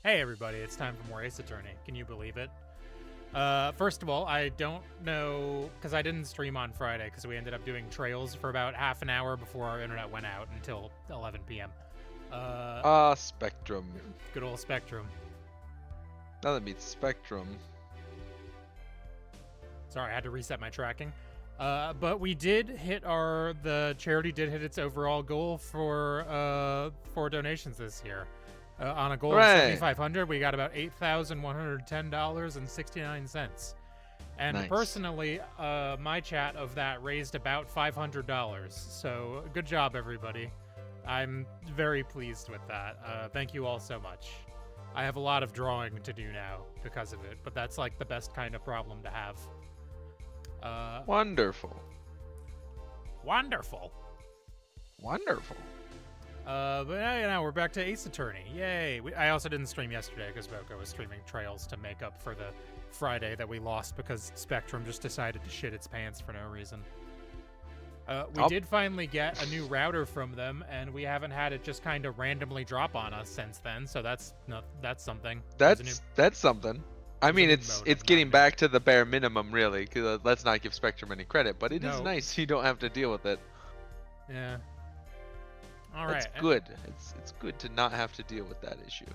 Hey everybody, it's time for more Ace Attorney. Can you believe it? First of all, I don't know, because I didn't stream on Friday, because we ended up doing trails for about half an hour before our internet went out until 11 p.m. Spectrum. Good old Spectrum. Nothing beats Spectrum. Sorry, I had to reset my tracking. But we did hit the charity did hit its overall goal for donations this year. On a goal of $7,500, we got about $8,110.69. And Nice. Personally, my chat of that raised about $500. So good job, everybody. I'm very pleased with that. Thank you all so much. I have a lot of drawing to do now because of it, but that's like the best kind of problem to have. Wonderful. Wonderful. Wonderful. But now we're back to Ace Attorney. Yay! I also didn't stream yesterday because Boko was streaming Trails to make up for the Friday that we lost because Spectrum just decided to shit its pants for no reason. We did finally get a new router from them, and we haven't had it just kind of randomly drop on us since then. So that's something. That's something. I mean, it's getting back to the bare minimum, really. Cause let's not give Spectrum any credit, but it is nice you don't have to deal with it. Yeah. All right. It's good. It's good to not have to deal with that issue.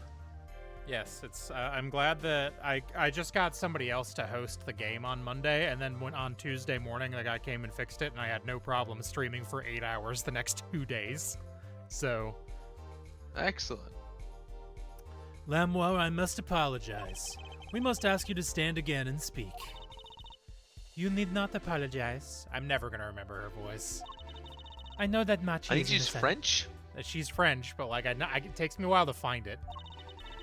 Yes, it's. I'm glad that I just got somebody else to host the game on Monday, and then on Tuesday morning, the guy came and fixed it, and I had no problem streaming for 8 hours the next 2 days. So. Excellent. Lamoire, I must apologize. We must ask you to stand again and speak. You need not apologize. I'm never gonna remember her voice. I know that Machi. I think she's French. She's French, but like it takes me a while to find it.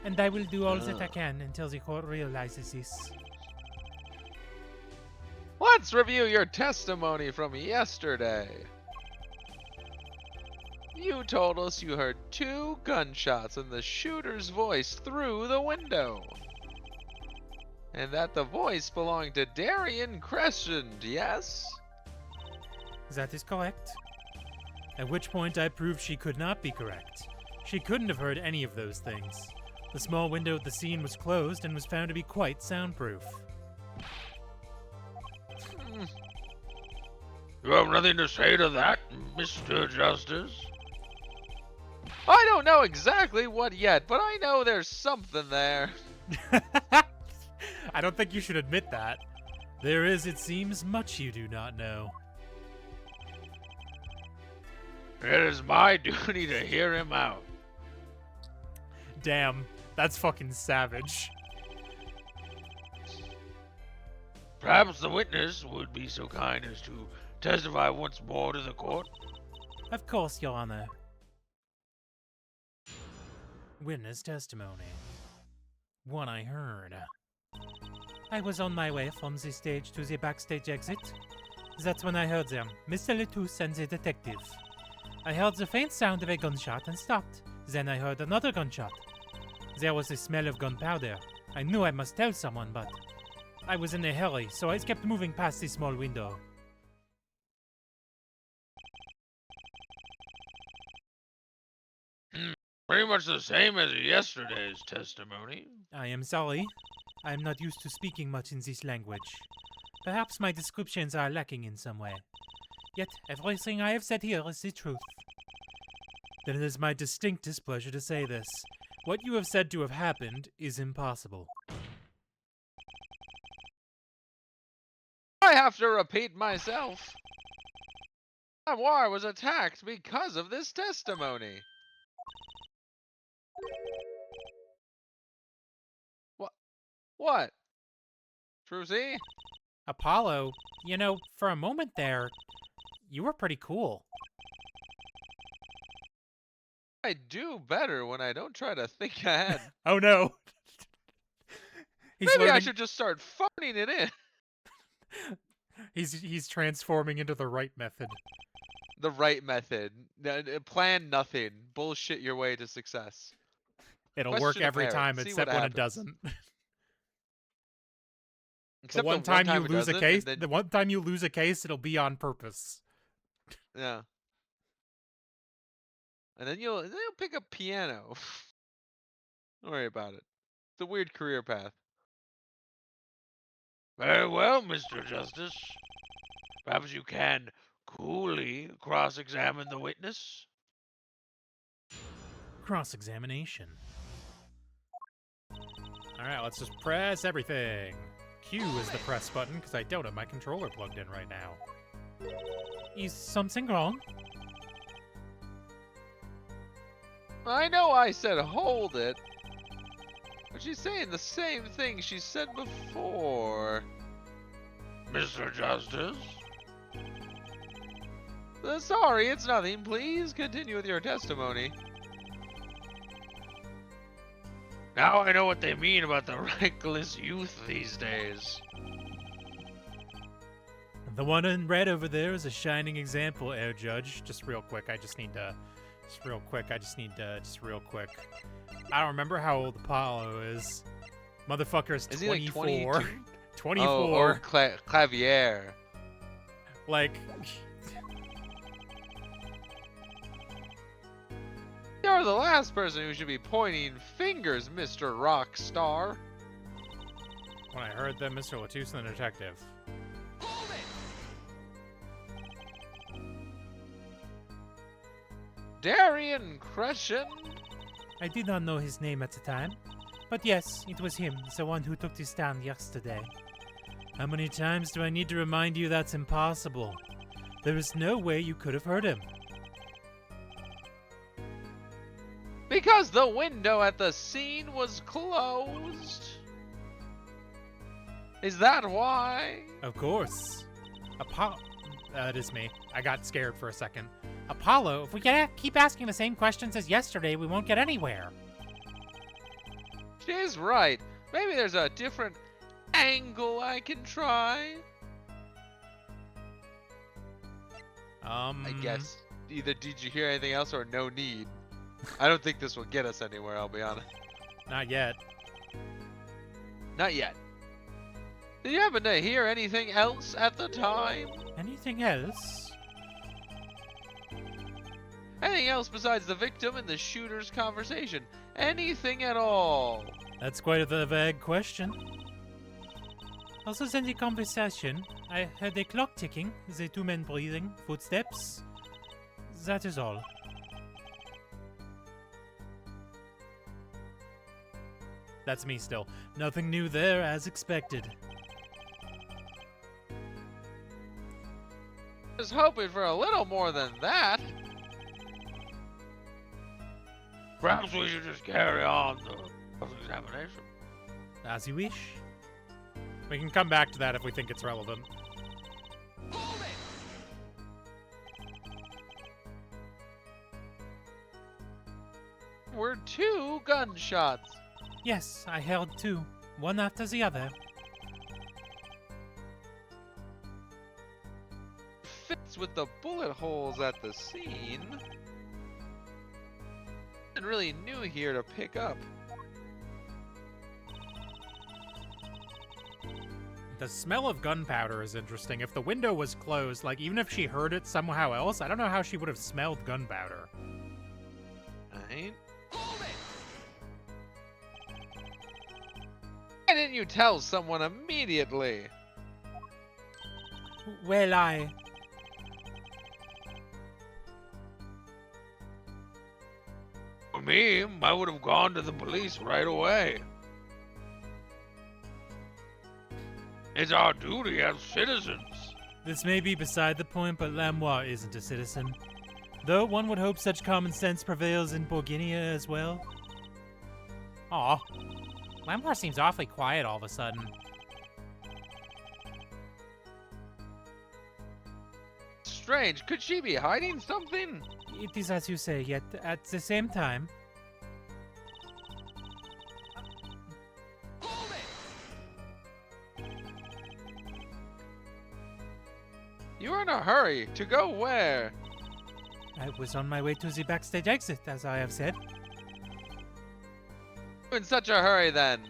And I will do all that I can until the court realizes this. Let's review your testimony from yesterday. You told us you heard 2 gunshots and the shooter's voice through the window. And that the voice belonged to Darian Crescent, yes? That is correct. At which point I proved she could not be correct. She couldn't have heard any of those things. The small window at the scene was closed and was found to be quite soundproof. You have nothing to say to that, Mr. Justice? I don't know exactly what yet, but I know there's something there. I don't think you should admit that. There is, it seems, much you do not know. It is my duty to hear him out. Damn, that's fucking savage. Perhaps the witness would be so kind as to testify once more to the court. Of course, Your Honor. Witness testimony. What I heard. I was on my way from the stage to the backstage exit. That's when I heard them, Mr. Letouce and the detective. I heard the faint sound of a gunshot and stopped. Then I heard another gunshot. There was a smell of gunpowder. I knew I must tell someone, but I was in a hurry, so I kept moving past the small window. Pretty much the same as yesterday's testimony. I am sorry. I am not used to speaking much in this language. Perhaps my descriptions are lacking in some way. Yet everything I have said here is the truth. Then it is my distinctest pleasure to say this. What you have said to have happened is impossible. I have to repeat myself. Lamoire was attacked because of this testimony. What? Trucy? Apollo, you know, for a moment there, you were pretty cool. I do better when I don't try to think ahead. Oh no. Maybe I should just start phoning it in. He's transforming into the right method. The right method. Plan nothing. Bullshit your way to success. It'll work every time, except when it doesn't. The one time you lose a case, the one time you lose a case, it'll be on purpose. Yeah. And then you'll pick up piano. Don't worry about it. It's a weird career path. Very well, Mr. Justice. Perhaps you can coolly cross-examine the witness? Cross-examination. Alright, let's just press everything. Q is the press button, because I don't have my controller plugged in right now. Is something wrong? I know I said hold it, but she's saying the same thing she said before. Mr. Justice? Sorry, it's nothing. Please continue with your testimony. Now I know what they mean about the reckless youth these days. The one in red over there is a shining example, Air Judge. Just real quick, I just need to... Just real quick. I don't remember how old Apollo is. Motherfucker's 24. Is he like 22? 24. Oh, Clavier. Like... You're the last person who should be pointing fingers, Mr. Rockstar. When I heard that, Mr. Latouche and the detective. Darian Crescent? I did not know his name at the time. But yes, it was him, the one who took this stand yesterday. How many times do I need to remind you that's impossible? There is no way you could have heard him. Because the window at the scene was closed? Is that why? Of course. That is me. I got scared for a second. Apollo, if we keep asking the same questions as yesterday, we won't get anywhere. She's right. Maybe there's a different angle I can try. I guess either did you hear anything else or no need. I don't think this will get us anywhere, I'll be honest. Not yet. Not yet. Did you happen to hear anything else at the time? Anything else? Anything else besides the victim and the shooter's conversation? Anything at all? That's quite a vague question. Also, in the conversation, I heard a clock ticking, the two men breathing, footsteps. That is all. That's me still. Nothing new there, as expected. I was hoping for a little more than that. Perhaps we should just carry on the examination. As you wish. We can come back to that if we think it's relevant. Were 2 gunshots. Yes, I held 2, one after the other. Fits with the bullet holes at the scene. Nothing really new here to pick up. The smell of gunpowder is interesting. If the window was closed, like, even if she heard it somehow else, I don't know how she would have smelled gunpowder. Right? Why didn't you tell someone immediately? Well, For me, I would have gone to the police right away. It's our duty as citizens. This may be beside the point, but Lamois isn't a citizen. Though one would hope such common sense prevails in Bourguignon as well. Aw. Lamois seems awfully quiet all of a sudden. Strange. Could she be hiding something? It is as you say, yet at the same time... You were in a hurry. To go where? I was on my way to the backstage exit, as I have said. In such a hurry then?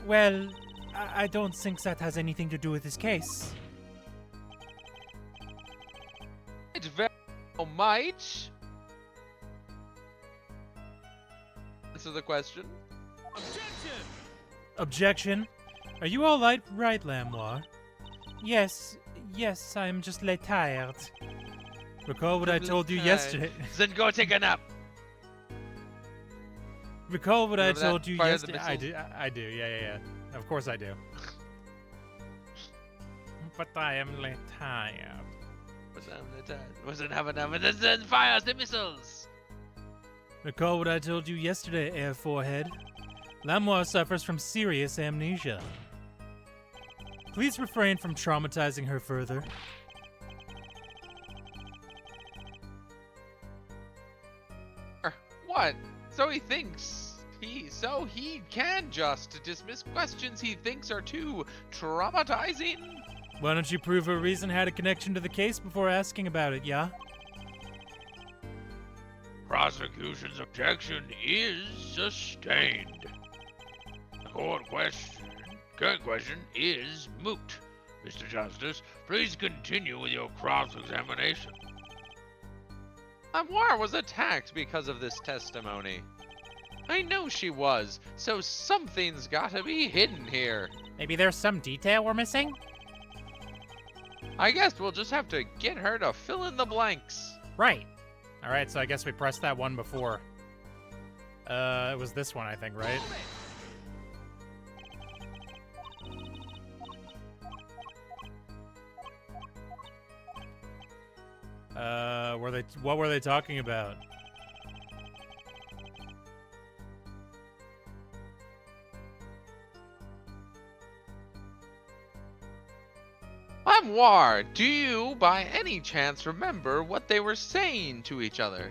Well, I don't think that has anything to do with this case. It very well might. Answer the question. Objection! Objection. Are you all right, Lamoire? Yes, I'm just tired. Recall what I told you yesterday. Then go take a nap. Recall what I Remember that told you part of the yesterday. I do. Yeah. Of course I do. But I am tired. Wasn't having enough, and then fires the missiles. Recall what I told you yesterday, Air Forehead. Lamoire suffers from serious amnesia. Please refrain from traumatizing her further. What? So he thinks so he can just dismiss questions he thinks are too traumatizing? Why don't you prove her reason had a connection to the case before asking about it, yeah? Prosecution's objection is sustained. The current question is moot. Mr. Justice, please continue with your cross-examination. Lamoire was attacked because of this testimony. I know she was, so something's gotta be hidden here. Maybe there's some detail we're missing? I guess we'll just have to get her to fill in the blanks. Right. Alright, so I guess we pressed that one before. It was this one, I think, right? What were they talking about? Lamoire, do you by any chance remember what they were saying to each other?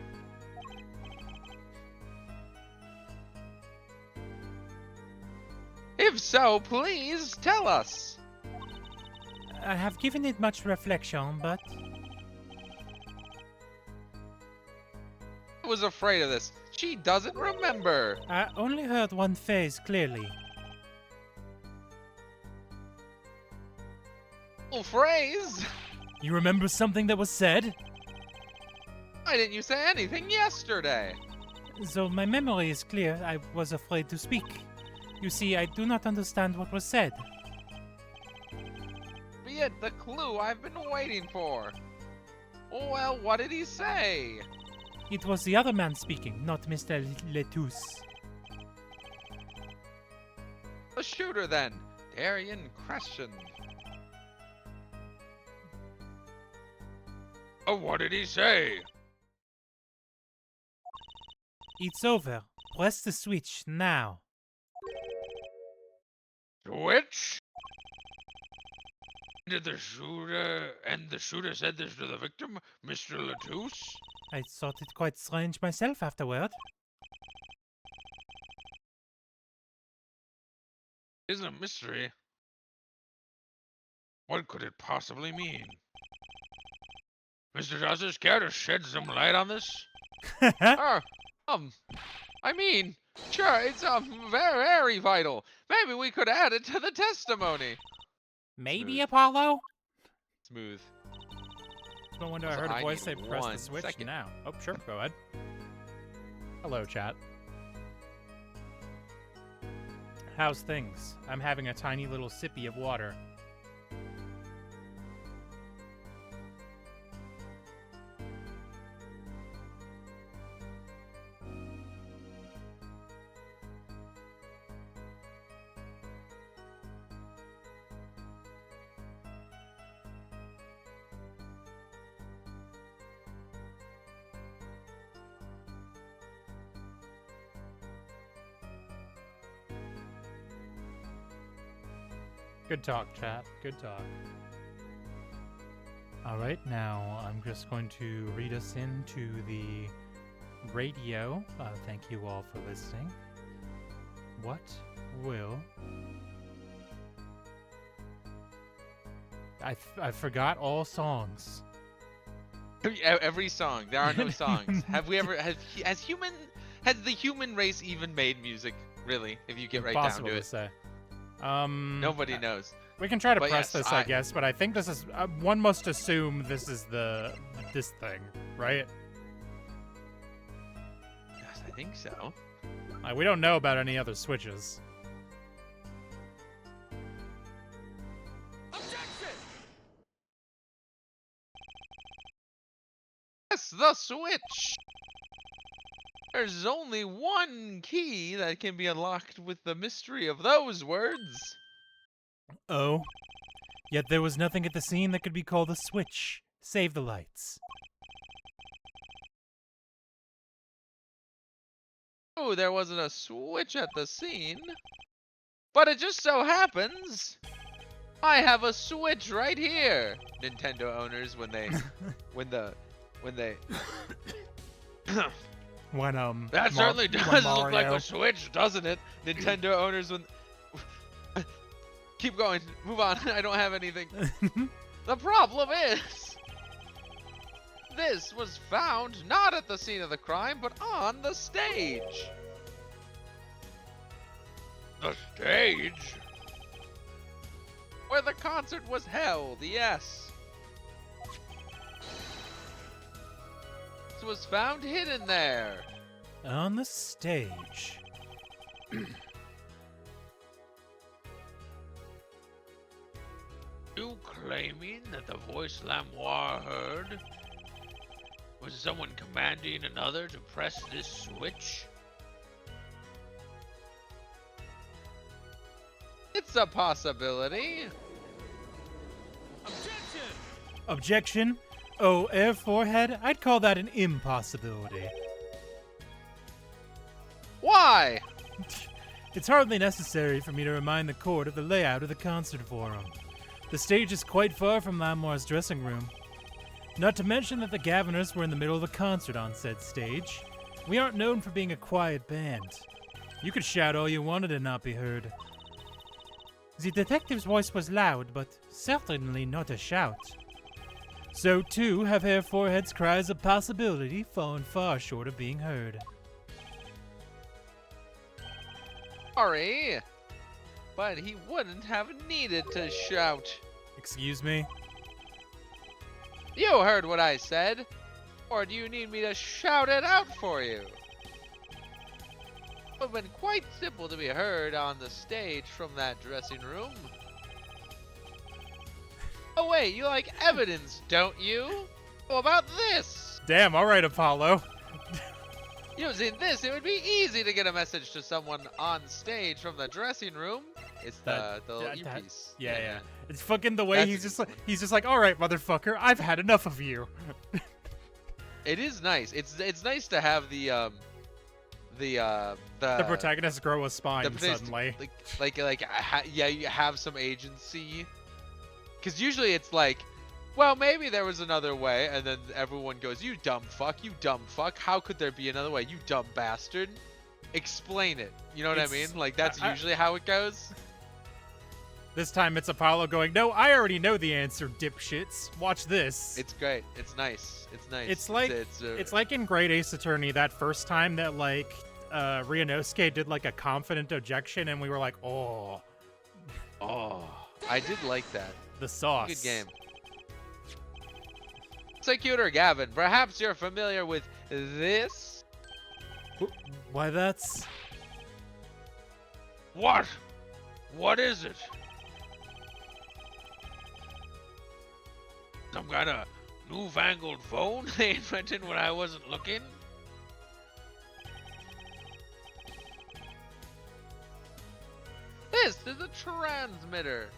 If so, please tell us. I have given it much reflection, but... I was afraid of this. She doesn't remember. I only heard one phase clearly. Full phrase? You remember something that was said? Why didn't you say anything yesterday? Though my memory is clear, I was afraid to speak. You see, I do not understand what was said. Be it the clue I've been waiting for. Well, what did he say? It was the other man speaking, not Mr. Letouce. The shooter then, Darian Crescent. Oh, what did he say? It's over. Press the switch now. Switch? Did the shooter said this to the victim, Mr. Letouce? I thought it quite strange myself afterward. Is a mystery. What could it possibly mean? Mr. Justice, care to shed some light on this? I mean, sure, it's very, very vital. Maybe we could add it to the testimony. Maybe, Smooth. Apollo? Smooth. No wonder I Also, heard a I voice say need press the one switch second. now. Oh, sure, go ahead. Hello, chat. How's things? I'm having a tiny little sippy of water. Good talk, chat. Good talk. Alright, now I'm just going to read us into the radio. Thank you all for listening. What will... I forgot all songs. Every song. There are no songs. Have we ever... Has the human race even made music, really, if you get right down Impossible to to it? say. Nobody knows. We can try to But press yes, this, I guess, but I think this is... one must assume this is this thing, right? Yes, I think so. We don't know about any other switches. the switch. There's only one key that can be unlocked with the mystery of those words. Oh. Yet there was nothing at the scene that could be called a switch. Save the lights. Oh, there wasn't a switch at the scene. But it just so happens I have a switch right here. Nintendo owners when they when they When That certainly does look like Mario. a switch, doesn't it? Nintendo owners when keep going, move on. I don't have anything. The problem is this was found not at the scene of the crime, but on the stage. The stage? Where the concert was held, yes. This was found hidden there. On the stage. You claiming that the voice Lamoire heard was someone commanding another to press this switch? It's a possibility. Objection? Oh, Air Forehead? I'd call that an impossibility. Why? It's hardly necessary for me to remind the court of the layout of the concert forum. The stage is quite far from Lamoire's dressing room. Not to mention that the Gaviners were in the middle of a concert on said stage. We aren't known for being a quiet band. You could shout all you wanted and not be heard. The detective's voice was loud, but certainly not a shout. So too have Hair Forehead's cries of possibility fallen far short of being heard. Sorry, but he wouldn't have needed to shout. Excuse me? You heard what I said. Or do you need me to shout it out for you? It would have been quite simple to be heard on the stage from that dressing room. Oh wait, you like evidence, don't you? How about this? Damn, alright, Apollo. Using this, it would be easy to get a message to someone on stage from the dressing room. It's the little earpiece. Yeah. It's fucking the way That's he's just like, alright, motherfucker, I've had enough of you. It is nice. It's nice to have the protagonist grow a spine the suddenly. Yeah, you have some agency. Because usually it's like, well, maybe there was another way, and then everyone goes, you dumb fuck, how could there be another way, you dumb bastard? Explain it. You know what I mean? Like, that's usually how it goes. This time it's Apollo going, no, I already know the answer, dipshits. Watch this. It's great. It's nice. It's nice. It's like in Great Ace Attorney that first time that, like, Ryunosuke did, like, a confident objection, and we were like, oh. Oh, I did like that. The sauce. Good game. Prosecutor Gavin, perhaps you're familiar with this? Why, that's... What? What is it? Some kind of newfangled phone they invented when I wasn't looking? This is a transmitter.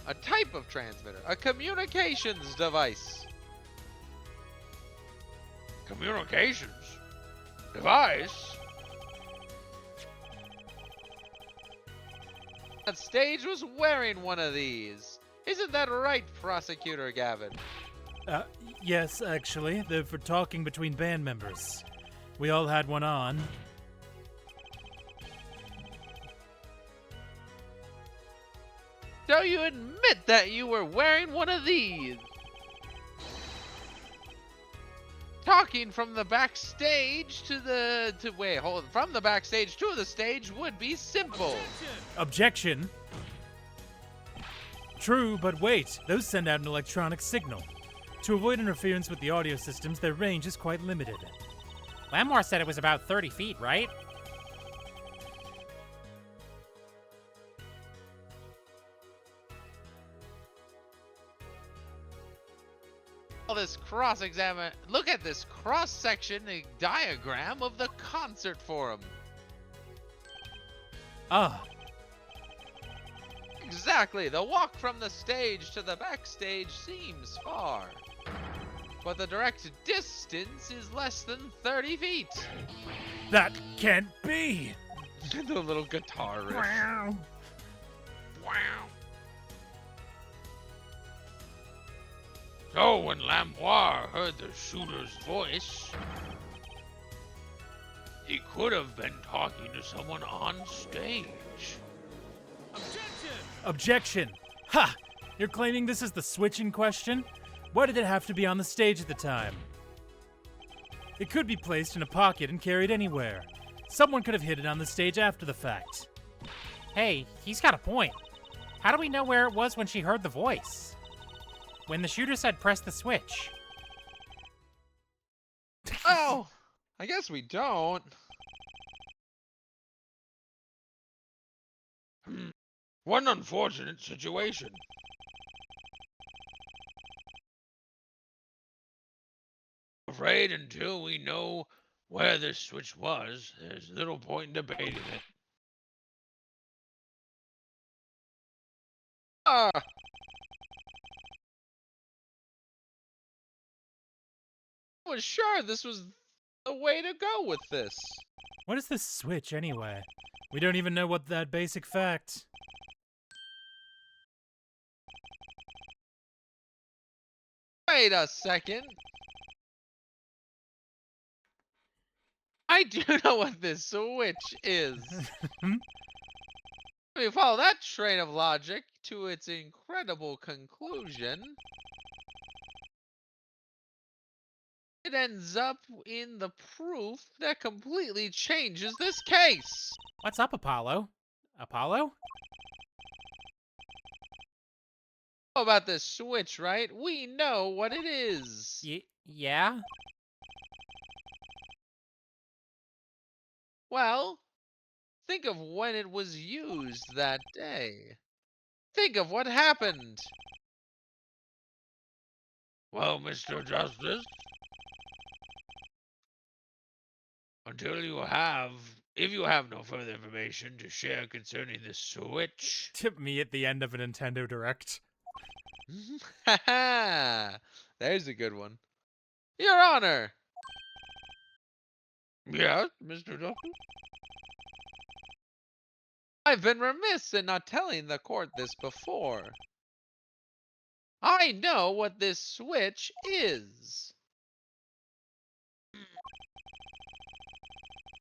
A type of transmitter. A communications device. Communications? Device? That stage was wearing one of these. Isn't that right, Prosecutor Gavin? Yes, actually. They're for talking between band members. We all had one on. So you admit that you were wearing one of these? Talking from the backstage to the... from the backstage to the stage would be simple. Objection. True, but wait. Those send out an electronic signal. To avoid interference with the audio systems, their range is quite limited. Lamoire said it was about 30 feet, right? All this look at this cross-section diagram of the concert forum. Ah, Exactly, the walk from the stage to the backstage seems far, but the direct distance is less than 30 feet. that can't be. The little guitar riff. Wow. Wow. So when Lamoire heard the shooter's voice, he could have been talking to someone on stage. Objection! Ha! You're claiming this is the switch in question? Why did it have to be on the stage at the time? It could be placed in a pocket and carried anywhere. Someone could have hid it on the stage after the fact. Hey, he's got a point. How do we know where it was when she heard the voice? When the shooter said press the switch. Oh, I guess we don't. What an unfortunate situation. Afraid until we know where this switch was, there's little point in debating it. Ah. I was sure this was the way to go with this. What is this switch anyway? We don't even know what that basic fact. Wait a second. I do know what this switch is. If we follow that train of logic to its incredible conclusion, it ends up in the proof that completely changes this case. What's up, Apollo? Apollo? How about this switch, right? We know what it is. Yeah? Well, think of when it was used that day. Think of what happened. Well, Mr. Justice, if you have no further information to share concerning the switch, Tip me at the end of a Nintendo Direct. Haha! There's a good one. Your Honor! yes, Mr. Justice? I've been remiss in not telling the court this before. I know what this switch is.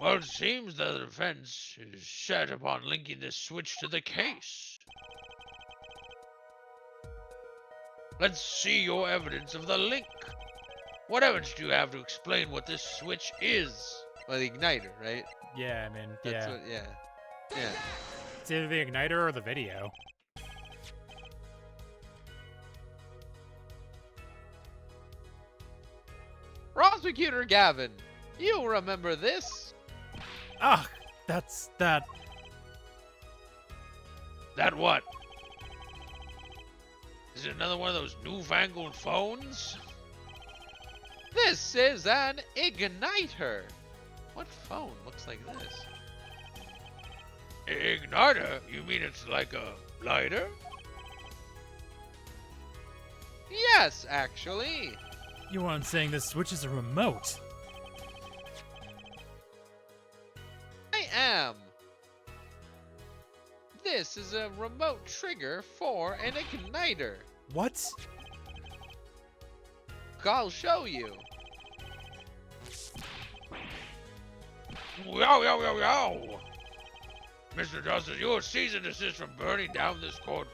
Well, it seems the defense is set upon linking this switch to the case. Let's see your evidence of the link. What evidence do you have to explain what this switch is? Well, the igniter, right? Yeah, I mean, That's yeah. what, yeah. Yeah. It's either the igniter or the video. Prosecutor Gavin, you remember this? Ah, that's that. That what? Is it another one of those newfangled phones? This is an igniter. What phone looks like this? Igniter? You mean it's like a lighter? Yes, actually. You aren't saying this switch is a remote. I am. This is a remote trigger for an igniter. What? I'll show you. Yow, yow, yow, yow! Mr. Justice, you are cease and desist from burning down this courtroom.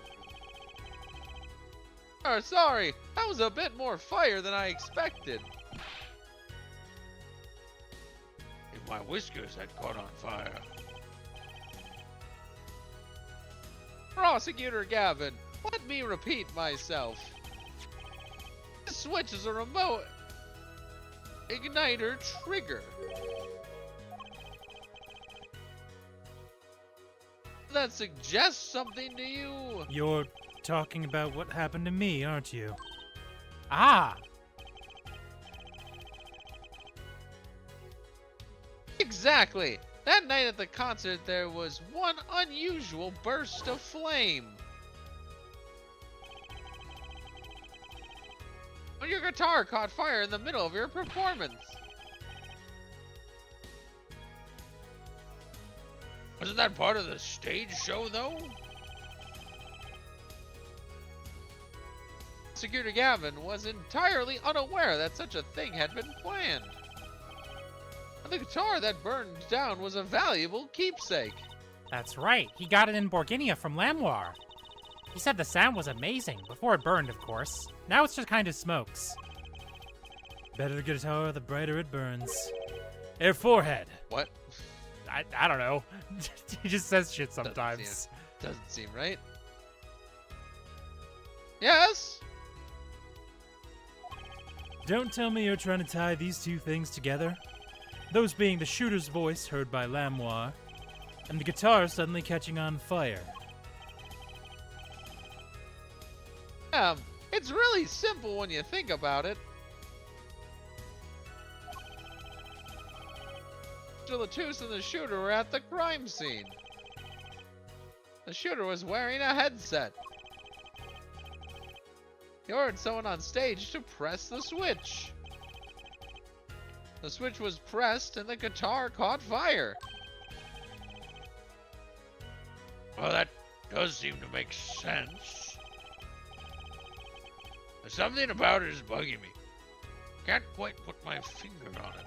Sorry, that was a bit more fire than I expected. If my whiskers had caught on fire. Prosecutor Gavin, let me repeat myself. This switch is a remote igniter trigger. That suggests something to you. You're talking about what happened to me, aren't you? Ah! Exactly. That night at the concert, there was one unusual burst of flame. When your guitar caught fire in the middle of your performance. Wasn't that part of the stage show, though? Prosecutor Gavin was entirely unaware that such a thing had been planned. And the guitar that burned down was a valuable keepsake. That's right, he got it in Borginia from Lamoir. He said the sound was amazing, before it burned, of course. Now it's just kind of smokes. Better guitar, the brighter it burns. Air forehead. What? I don't know. He just says shit sometimes. Doesn't seem right. Yes? Don't tell me you're trying to tie these two things together. Those being the shooter's voice heard by Lamoir, and the guitar suddenly catching on fire. It's really simple when you think about it. Mr. Latus and the shooter were at the crime scene. The shooter was wearing a headset. He ordered someone on stage to press the switch. The switch was pressed and the guitar caught fire. Well, that does seem to make sense. There's something about it is bugging me. Can't quite put my finger on it.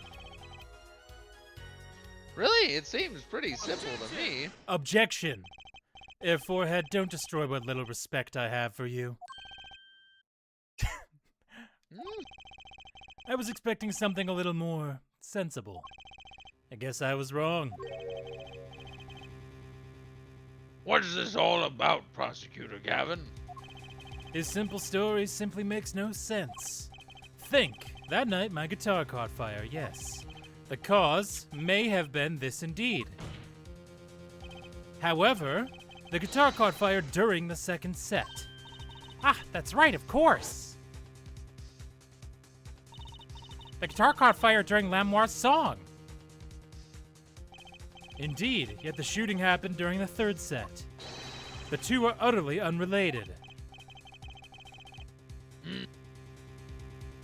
Really? It seems pretty simple to me. Objection! Air forehead, don't destroy what little respect I have for you. I was expecting something a little more sensible. I guess I was wrong. What is this all about, Prosecutor Gavin? His simple story simply makes no sense. Think, that night my guitar caught fire, yes. The cause may have been this indeed. However, the guitar caught fire during the second set. Ah, that's right, of course! The guitar caught fire during Lamoir's song. Indeed, yet the shooting happened during the third set. The two are utterly unrelated.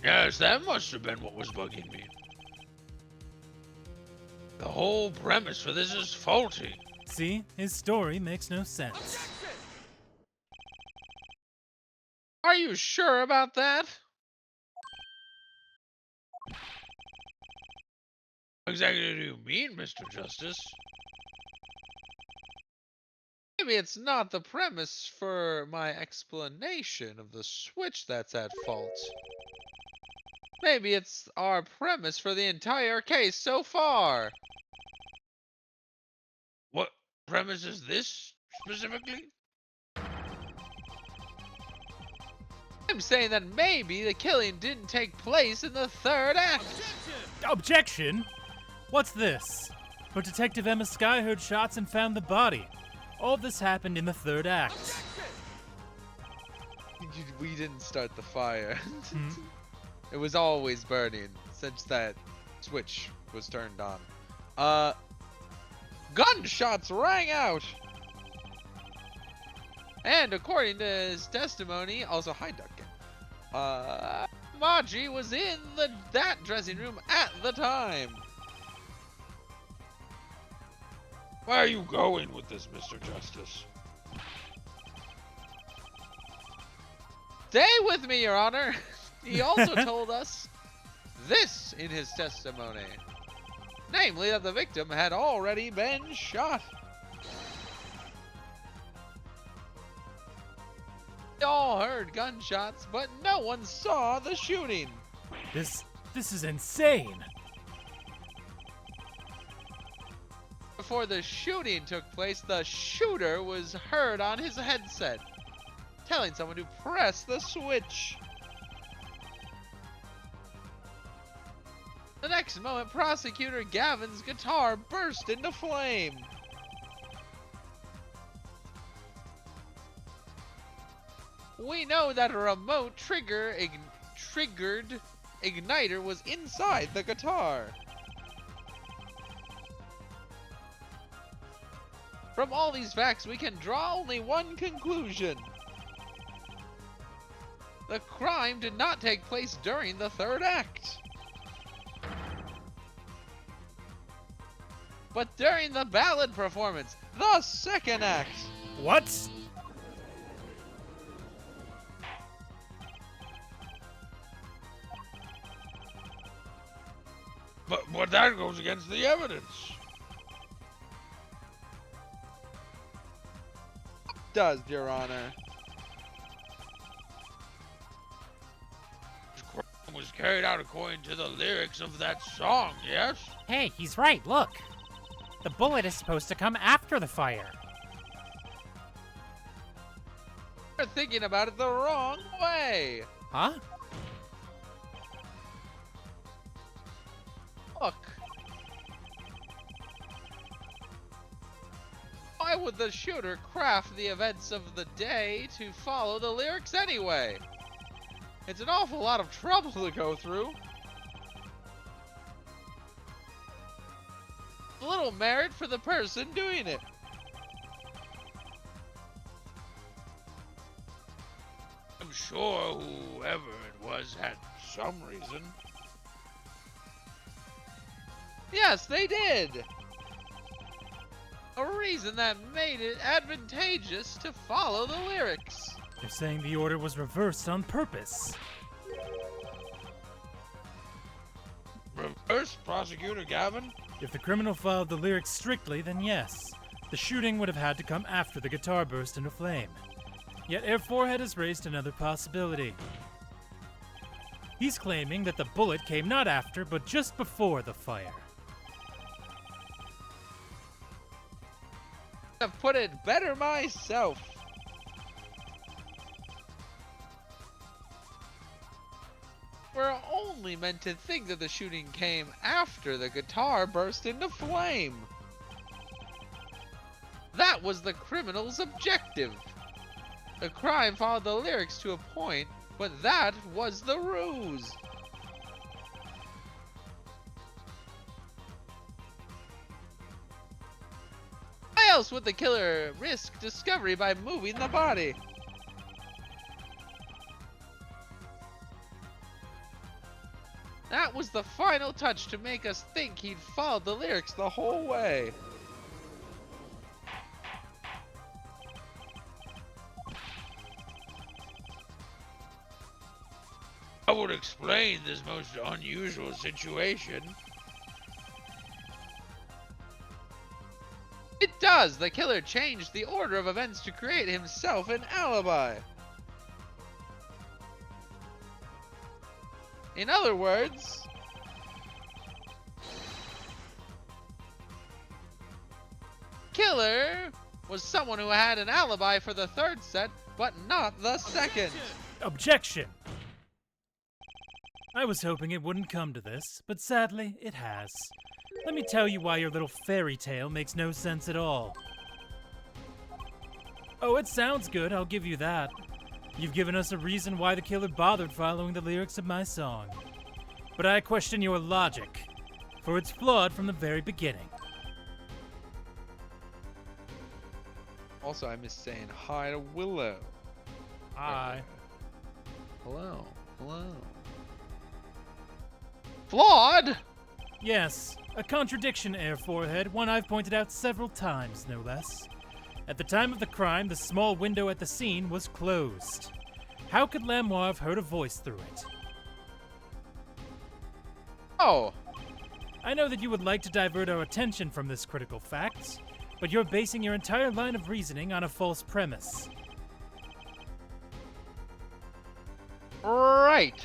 Yes, that must have been what was bugging me. The whole premise for this is faulty. See, his story makes no sense. Are you sure about that? What exactly do you mean, Mr. Justice? Maybe it's not the premise for my explanation of the switch that's at fault. Maybe it's our premise for the entire case so far. What premise is this, specifically? I'm saying that maybe the killing didn't take place in the third act. Objection! What's this? But Detective Emma Skye heard shots and found the body. All this happened in the third act. We didn't start the fire. It was always burning since that switch was turned on. Gunshots rang out. And according to his testimony, also hi Duncan, Maji was in that dressing room at the time. Where are you going with this, Mr. Justice? Stay with me, Your Honor. He also told us this in his testimony. Namely, that the victim had already been shot. We all heard gunshots, but no one saw the shooting. This is insane. Before the shooting took place, the shooter was heard on his headset, telling someone to press the switch. The next moment, Prosecutor Gavin's guitar burst into flame. We know that a remote triggered igniter was inside the guitar. From all these facts, we can draw only one conclusion. The crime did not take place during the third act, but during the ballad performance, the second act. What? But that goes against the evidence. Does, Your Honor. This crime was carried out according to the lyrics of that song, yes? Hey, he's right, look. The bullet is supposed to come after the fire. You're thinking about it the wrong way. Huh? Look. Why would the shooter craft the events of the day to follow the lyrics anyway? It's an awful lot of trouble to go through. Little merit for the person doing it. I'm sure whoever it was had some reason. Yes, they did. A reason that made it advantageous to follow the lyrics. They're saying the order was reversed on purpose. Reverse, Prosecutor Gavin? If the criminal followed the lyrics strictly, then yes. The shooting would have had to come after the guitar burst into flame. Yet Air Forehead has raised another possibility. He's claiming that the bullet came not after, but just before the fire. I've put it better myself. We're only meant to think that the shooting came after the guitar burst into flame. That was the criminal's objective. The crime followed the lyrics to a point, but that was the ruse. Why else would the killer risk discovery by moving the body? That was the final touch to make us think he'd followed the lyrics the whole way. That would explain this most unusual situation. It does! The killer changed the order of events to create himself an alibi. In other words, killer was someone who had an alibi for the third set, but not the second. Objection! I was hoping it wouldn't come to this, but sadly, it has. Let me tell you why your little fairy tale makes no sense at all. Oh, it sounds good, I'll give you that. You've given us a reason why the killer bothered following the lyrics of my song. But I question your logic, for it's flawed from the very beginning. Also, I missed saying hi to Willow. Hi. Hello. Hello. Flawed? Yes, a contradiction, Air Forehead, one I've pointed out several times, no less. At the time of the crime, the small window at the scene was closed. How could Lamoire have heard a voice through it? Oh. I know that you would like to divert our attention from this critical fact, but you're basing your entire line of reasoning on a false premise. Right.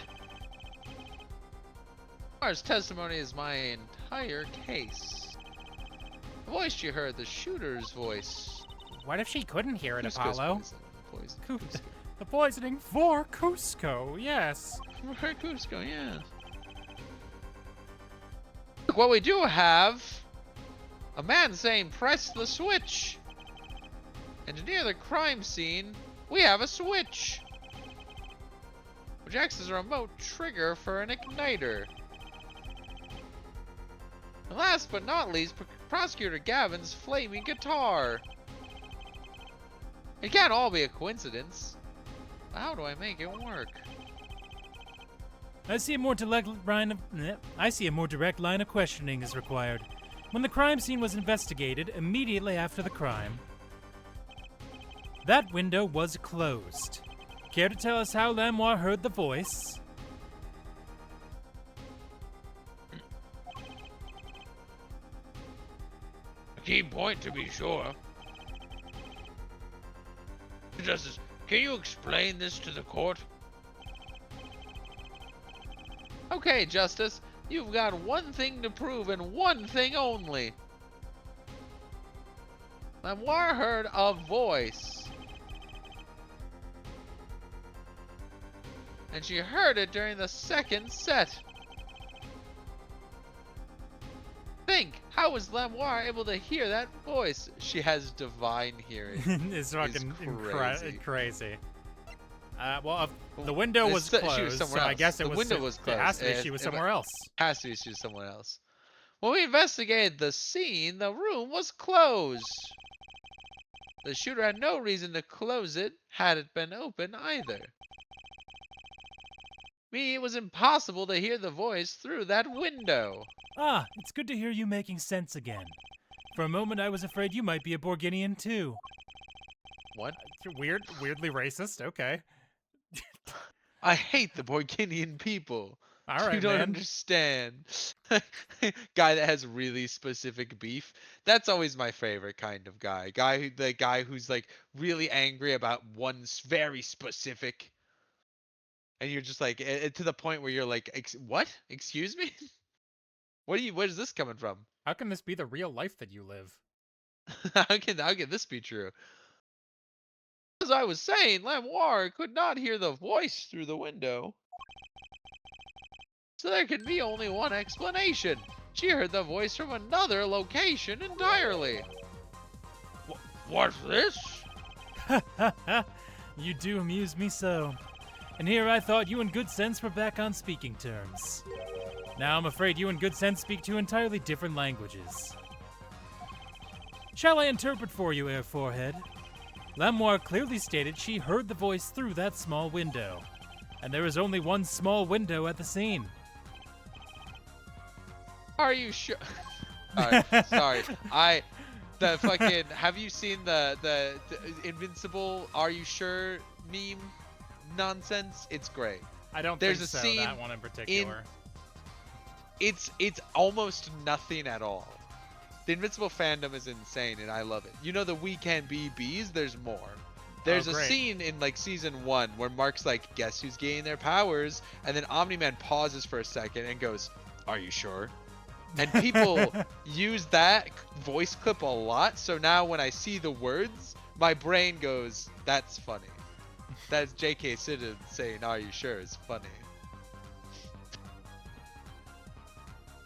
Lamoire's testimony is my entire case. The voice you heard, the shooter's voice. What if she couldn't hear it, Cusco's Apollo? poison. The poisoning for Cusco, yes. For Cusco, yeah. Look, what we do have, a man saying press the switch. And near the crime scene, we have a switch, which acts as a remote trigger for an igniter. And last but not least, Prosecutor Gavin's flaming guitar. It can't all be a coincidence. How do I make it work? I see a more direct line of questioning is required. When the crime scene was investigated, immediately after the crime, that window was closed. Care to tell us how Lamoire heard the voice? A key point to be sure. Justice, can you explain this to the court? Okay, Justice, you've got one thing to prove and one thing only. Lamoire heard a voice. And she heard it during the second set. Think, how was Lamoire able to hear that voice? She has divine hearing. It's fucking crazy. crazy. Well, the window was She was closed, so somewhere I else. guess The window was It has to be closed. she was somewhere else. Has to be she was somewhere else. When we investigated the scene, the room was closed. The shooter had no reason to close it had it been open either. It was impossible to hear the voice through that window. Ah, it's good to hear you making sense again. For a moment, I was afraid you might be a Borginian too. What? Weirdly racist. Okay. I hate the Borginian people. All right, You don't man. understand. Guy that has really specific beef. That's always my favorite kind of guy. The guy who's like really angry about one very specific. And you're just like to the point where you're like, what? Excuse me? Where is this coming from? How can this be the real life that you live? how can this be true? As I was saying, Lamoire could not hear the voice through the window. So there could be only one explanation. She heard the voice from another location entirely. What's this? You do amuse me so. And here I thought you and Good Sense were back on speaking terms. Now I'm afraid you and Good Sense speak two entirely different languages. Shall I interpret for you, Air Forehead? Lamoire clearly stated she heard the voice through that small window. And there is only one small window at the scene. Are you sure? Sorry. Have you seen the Invincible Are You Sure meme nonsense? It's great. I don't There's think a so, scene that one in particular. It's almost nothing at all. The Invincible fandom is insane and I love it. You know the We Can Be Bees? There's more. There's a great. scene in like season 1 where Mark's like, guess who's gaining their powers? And then Omni-Man pauses for a second and goes, are you sure? And people use that voice clip a lot. So now when I see the words, my brain goes, that's funny. That's J.K. Simmons saying, are you sure? It's funny.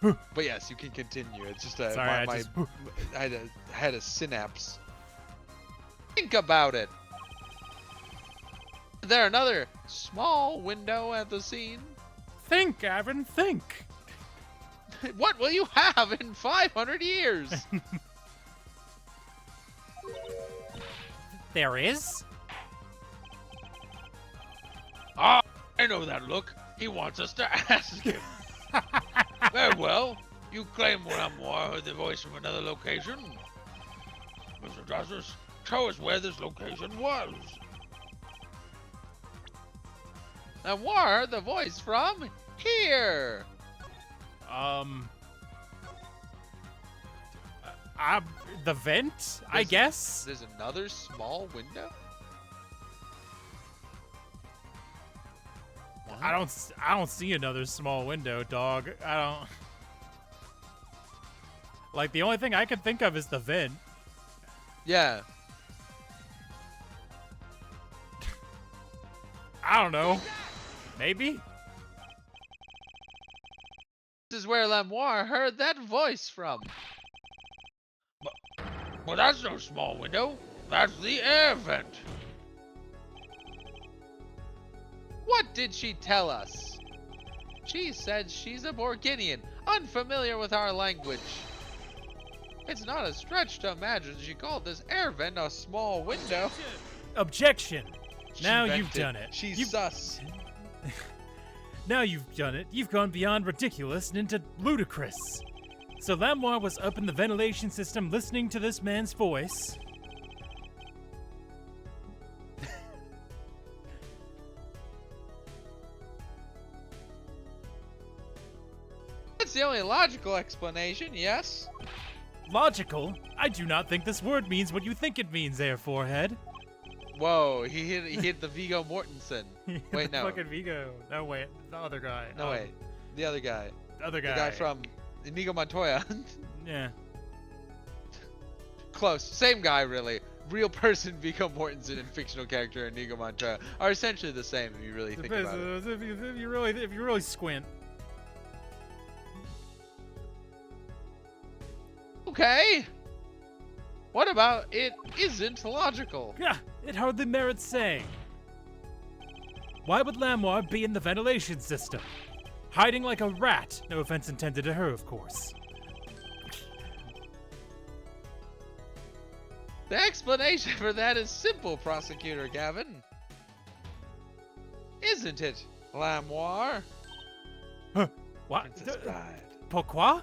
But yes, you can continue. It's just Sorry, I had a synapse. Think about it. Is there another small window at the scene? Think, Aaron, think. What will you have in 500 years? There is? Ah, I know that look. He wants us to ask him. Very well. You claim Lamoire heard the voice from another location. Mr. Justice, show us where this location was. Lamoire heard the voice from here. The vent, I guess? There's another small window? What? I don't see another small window, dog. I don't. Like, the only thing I can think of is the vent. Yeah. I don't know. Maybe? This is where Lamoire heard that voice from. Well, that's no small window. That's the air vent. What did she tell us? She said she's a Borginian, unfamiliar with our language. It's not a stretch to imagine she called this air vent a small window. Objection! She Now vented. you've done it. She's sus. Now you've done it. You've gone beyond ridiculous and into ludicrous. So Lamoire was up in the ventilation system listening to this man's voice. That's the only logical explanation, yes? Logical? I do not think this word means what you think it means there, forehead. Whoa, he hit the Viggo Mortensen. Wait, The no. fucking Vigo. No, wait. The other guy. No, wait. The other guy. The other guy. The guy from Inigo Montoya. Yeah. Close. Same guy, really. Real person Viggo Mortensen and fictional character Inigo Montoya are essentially the same if you really think about it. If you really squint. Okay. What about it isn't logical? Yeah, it hardly merits saying. Why would Lamoire be in the ventilation system? Hiding like a rat. No offense intended to her, of course. The explanation for that is simple, Prosecutor Gavin. Isn't it, Lamoire? Huh? What? Princess Bride. Pourquoi?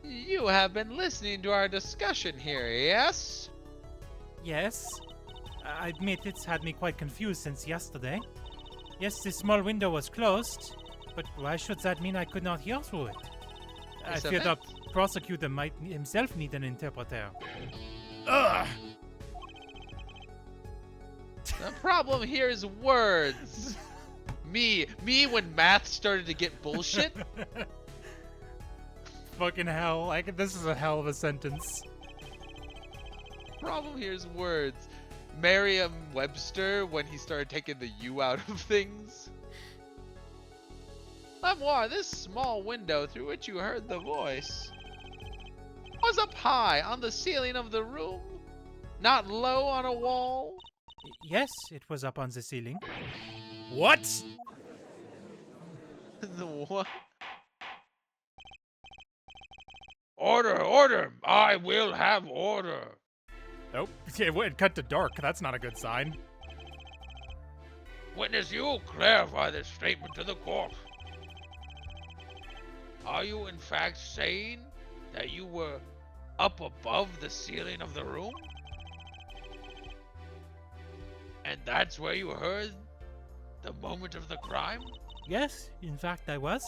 You have been listening to our discussion here, yes? Yes. I admit it's had me quite confused since yesterday. Yes, the small window was closed, but why should that mean I could not hear through it? I Yes, fear the effect. prosecutor might himself need an interpreter. Ugh! The problem here is words. Me when math started to get bullshit. Fucking hell. This is a hell of a sentence. Problem here is words. Merriam-Webster when he started taking the U out of things. Lamoire, this small window through which you heard the voice was up high on the ceiling of the room, not low on a wall. Yes, it was up on the ceiling. What? What? Order, order! I will have order. Nope. Yeah, it cut to dark. That's not a good sign. Witness, you will clarify this statement to the court. Are you in fact saying that you were up above the ceiling of the room? And that's where you heard the moment of the crime? Yes, in fact, I was.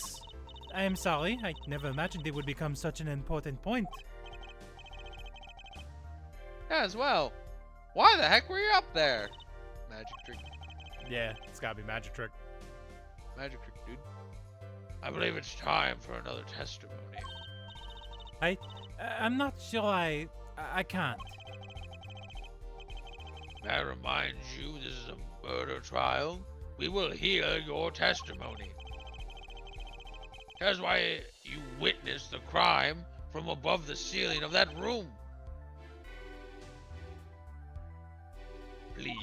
I am sorry. I never imagined it would become such an important point. As well. Why the heck were you up there? Magic trick. Yeah, it's gotta be magic trick. Magic trick, dude. I believe it's time for another testimony. I'm not sure I can't. May I remind you this is a murder trial? We will hear your testimony. Here's why you witnessed the crime from above the ceiling of that room. Please.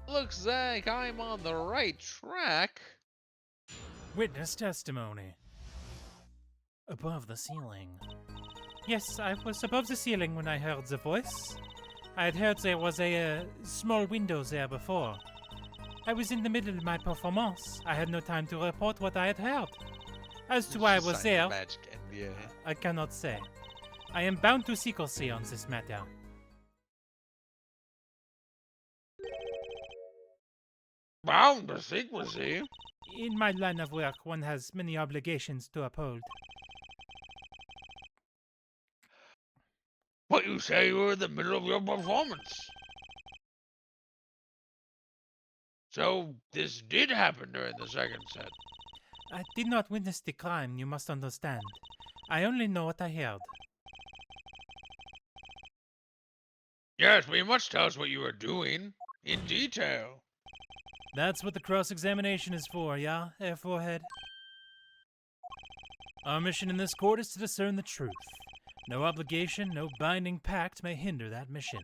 Looks like I'm on the right track. Witness testimony. Above the ceiling. Yes, I was above the ceiling when I heard the voice. I had heard there was a small window there before. I was in the middle of my performance. I had no time to report what I had heard. As to why I was Sign there, the Magic NDA. I cannot say. I am bound to secrecy on this matter. Bound to secrecy? In my line of work, one has many obligations to uphold. But you say you were in the middle of your performance. So this did happen during the second set. I did not witness the crime, you must understand. I only know what I heard. Yes, but you must tell us what you were doing in detail. That's what the cross-examination is for, yeah, Air Forehead? Our mission in this court is to discern the truth. No obligation, no binding pact may hinder that mission.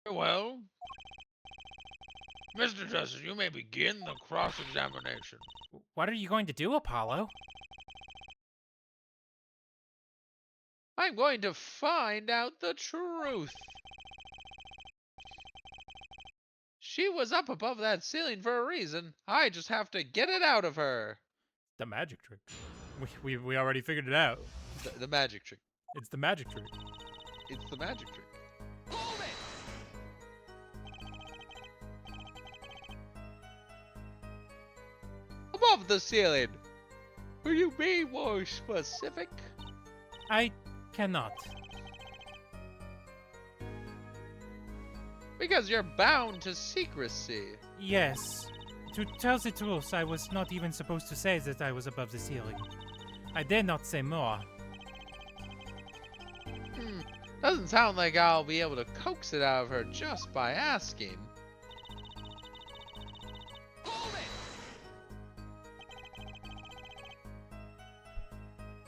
Well, Mr. Justice, you may begin the cross-examination. What are you going to do, Apollo? I'm going to find out the truth. She was up above that ceiling for a reason. I just have to get it out of her. The magic trick. We already figured it out. The magic trick. It's the magic trick. It's the magic trick. Above the ceiling. Will you be more specific? I cannot. Because you're bound to secrecy. Yes. To tell the truth, I was not even supposed to say that I was above the ceiling. I dare not say more. Doesn't sound like I'll be able to coax it out of her just by asking.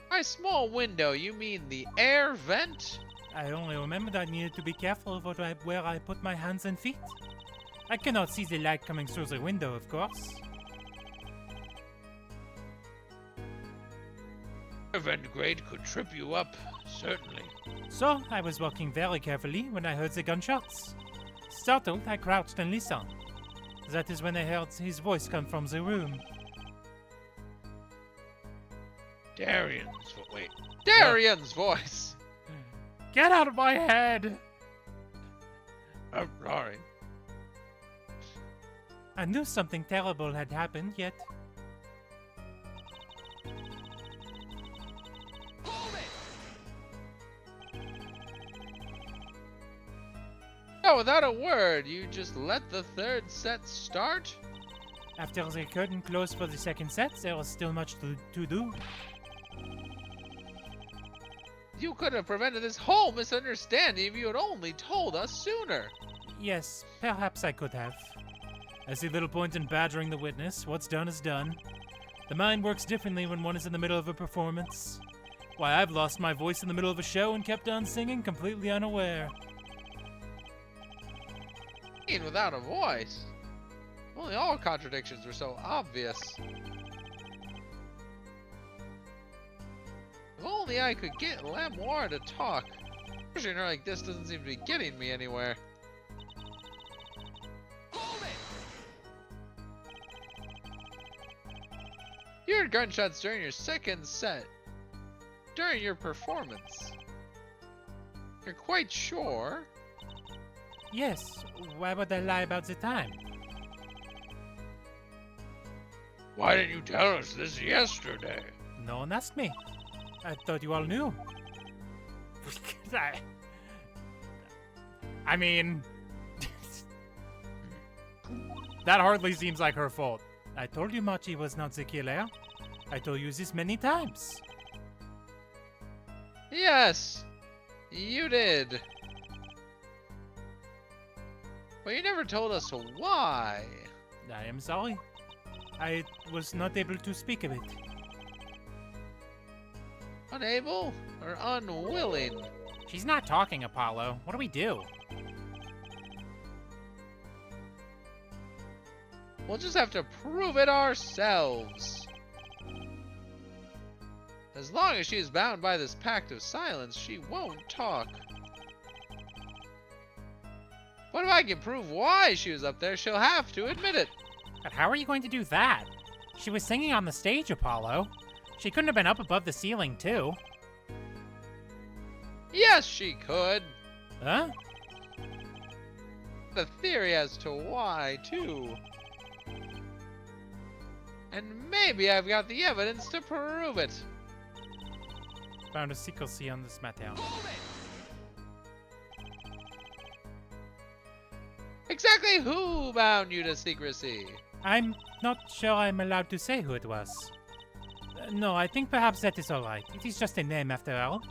By small window, you mean the air vent? I only remembered I needed to be careful of where I put my hands and feet. I cannot see the light coming through the window, of course. A vent grate could trip you up, certainly. So, I was walking very carefully when I heard the gunshots. Startled, I crouched and listened. That is when I heard his voice come from the room. Darian's voice! Get out of my head! I'm sorry. I knew something terrible had happened, yet... Oh, without a word, you just let the third set start? After the curtain closed for the second set, there was still much to do. You could have prevented this whole misunderstanding if you had only told us sooner. Yes, perhaps I could have. I see little point in badgering the witness. What's done is done. The mind works differently when one is in the middle of a performance. Why, I've lost my voice in the middle of a show and kept on singing completely unaware. Without a voice. Only all contradictions were so obvious. If only I could get Lamoire to talk. Pushing her like this doesn't seem to be getting me anywhere. You heard gunshots during your second set. During your performance. You're quite sure? Yes, why would I lie about the time? Why didn't you tell us this yesterday? No one asked me. I thought you all knew. I mean... that hardly seems like her fault. I told you Machi was not the killer. I told you this many times. Yes, you did. But you never told us why. I am sorry. I was not able to speak of it. Unable or unwilling? She's not talking, Apollo. What do we do? We'll just have to prove it ourselves. As long as she is bound by this pact of silence, she won't talk. But if I can prove why she was up there, she'll have to admit it. But how are you going to do that? She was singing on the stage, Apollo. She couldn't have been up above the ceiling, too. Yes, she could. Huh? The theory as to why, too. And maybe I've got the evidence to prove it. Found a secrecy on this matter. Exactly who bound you to secrecy? I'm not sure I'm allowed to say who it was. No, I think perhaps that is alright. It is just a name after all.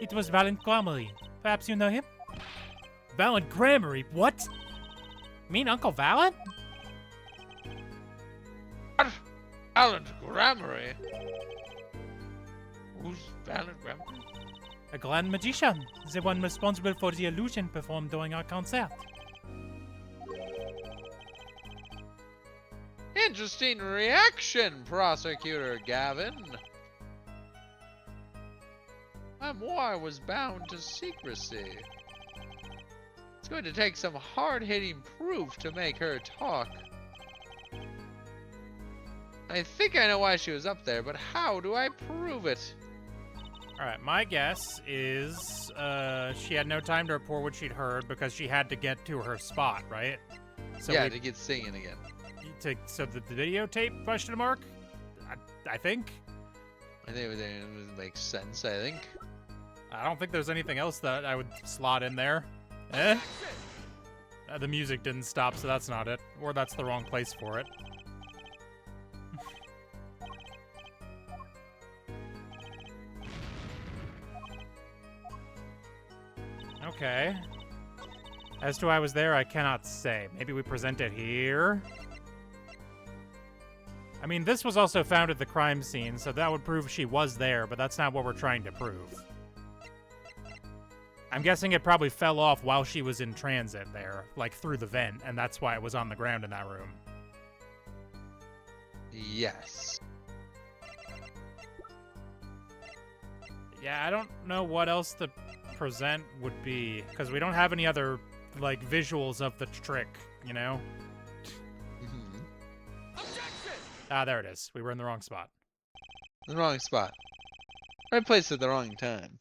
It was Valent Gramarye. Perhaps you know him? Valent Gramarye? What? You mean Uncle Valent? Valent Gramarye? Who's Valent Gramarye? A grand magician. The one responsible for the illusion performed during our concert. Interesting reaction, Prosecutor Gavin. Memoir was bound to secrecy. It's going to take some hard-hitting proof to make her talk. I think I know why she was up there, but how do I prove it? Alright, my guess is she had no time to report what she'd heard because she had to get to her spot, right? So yeah, to get singing again. So the videotape, question mark? I think? I think it makes sense, I think. I don't think there's anything else that I would slot in there. The music didn't stop, so that's not it. Or that's the wrong place for it. Okay. As to why I was there, I cannot say. Maybe we present it here? I mean, this was also found at the crime scene, so that would prove she was there, but that's not what we're trying to prove. I'm guessing it probably fell off while she was in transit there, like through the vent, and that's why it was on the ground in that room. Yes. Yeah, I don't know what else the present would be, because we don't have any other, like, visuals of the trick, you know? Ah, there it is. We were in the wrong spot. The wrong spot. Right place at the wrong time.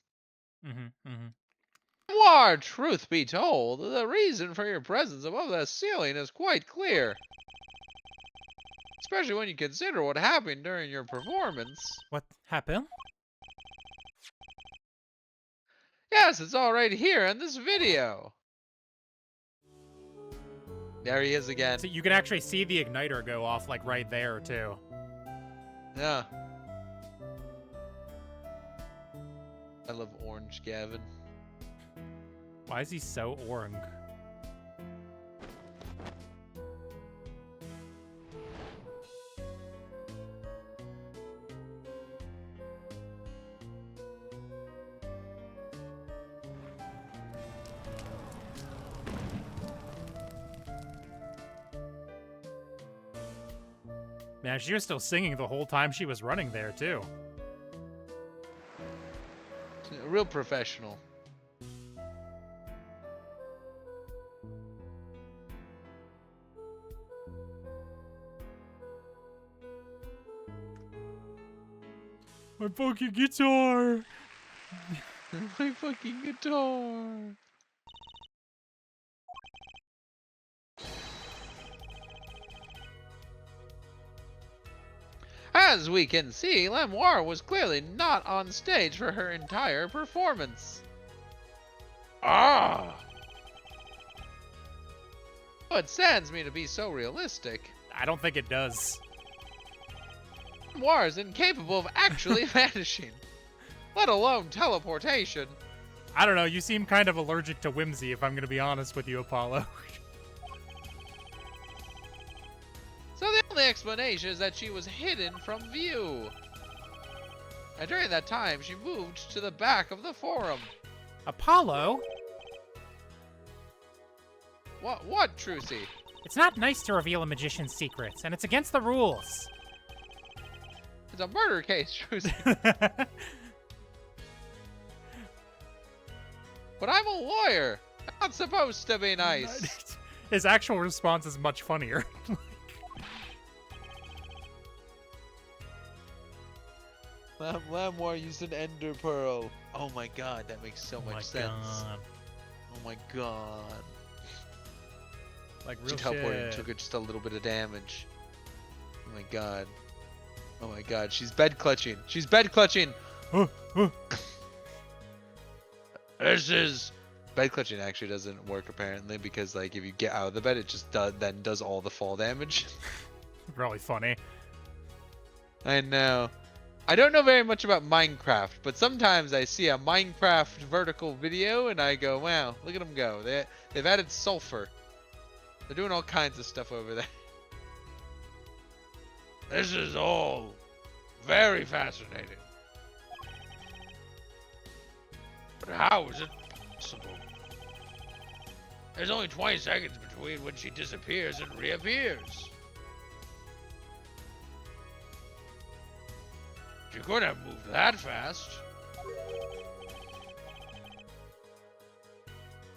Memoir, truth be told, the reason for your presence above the ceiling is quite clear. Especially when you consider what happened during your performance. What happened? Yes, it's all right here in this video. There he is again. So you can actually see the igniter go off, like, right there, too. Yeah. I love Orange Gavin. Why is he so orange? Man, she was still singing the whole time she was running there, too. A real professional. My fucking guitar! My fucking guitar! As we can see, Lemoire was clearly not on stage for her entire performance. Ah! What saddens me to be so realistic. I don't think it does. Lemoire is incapable of actually vanishing, let alone teleportation. I don't know, you seem kind of allergic to whimsy, if I'm gonna be honest with you, Apollo. So the only explanation is that she was hidden from view. And during that time, she moved to the back of the forum. Apollo? What, Trucy? It's not nice to reveal a magician's secrets, and it's against the rules. It's a murder case, Trucy. But I'm a lawyer. I'm not supposed to be nice. His actual response is much funnier. Lemoire used an ender pearl. Oh my god, that makes so much sense. God. Oh my god. Like She real teleported and shit. took her just a little bit of damage. Oh my god. Oh my god, she's bed clutching. She's bed clutching. This is... Bed clutching actually doesn't work apparently because like if you get out of the bed, it just then does all the fall damage. Really funny. I know. I don't know very much about Minecraft, but sometimes I see a Minecraft vertical video and I go, wow, look at them go. They've added sulfur. They're doing all kinds of stuff over there. This is all very fascinating. But how is it possible? There's only 20 seconds between when she disappears and reappears. She couldn't have moved that fast.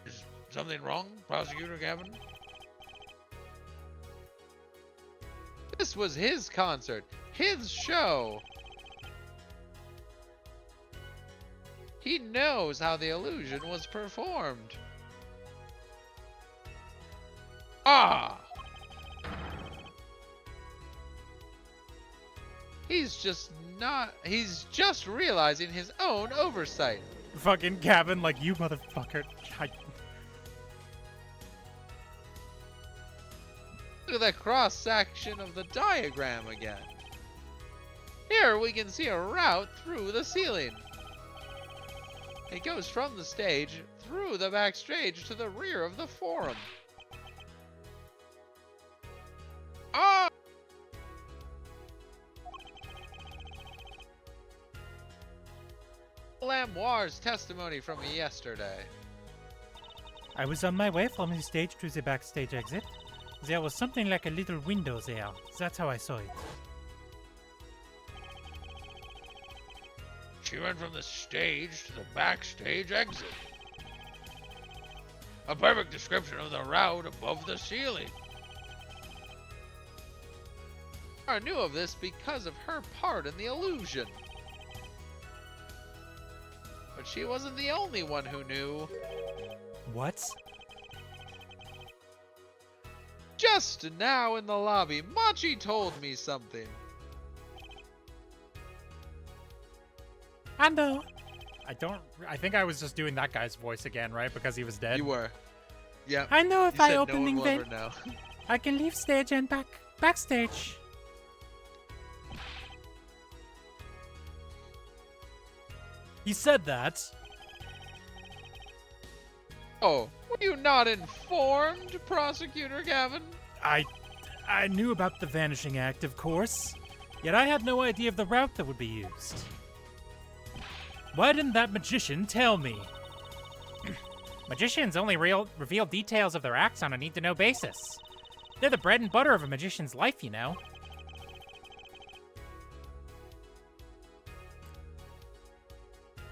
Is something wrong, Prosecutor Gavin? This was his concert, his show. He knows how the illusion was performed. Ah! He's just realizing his own oversight. Fucking Gavin, like, you motherfucker. Look at the cross section of the diagram again. Here we can see a route through the ceiling. It goes from the stage through the backstage to the rear of the forum. Ah! Lamoire's testimony from yesterday. I was on my way from the stage to the backstage exit. There was something like a little window there. That's how I saw it. She went from the stage to the backstage exit. A perfect description of the route above the ceiling. I knew of this because of her part in the illusion. But she wasn't the only one who knew. What? Just now in the lobby, Machi told me something. I know. I think I was just doing that guy's voice again, right? Because he was dead. You were. Yep. I know if You I said open no one the will ever vent, know. I can leave stage and backstage. He said that. Oh, were you not informed, Prosecutor Gavin? I knew about the Vanishing Act, of course. Yet I had no idea of the route that would be used. Why didn't that magician tell me? Magicians only reveal details of their acts on a need-to-know basis. They're the bread and butter of a magician's life, you know.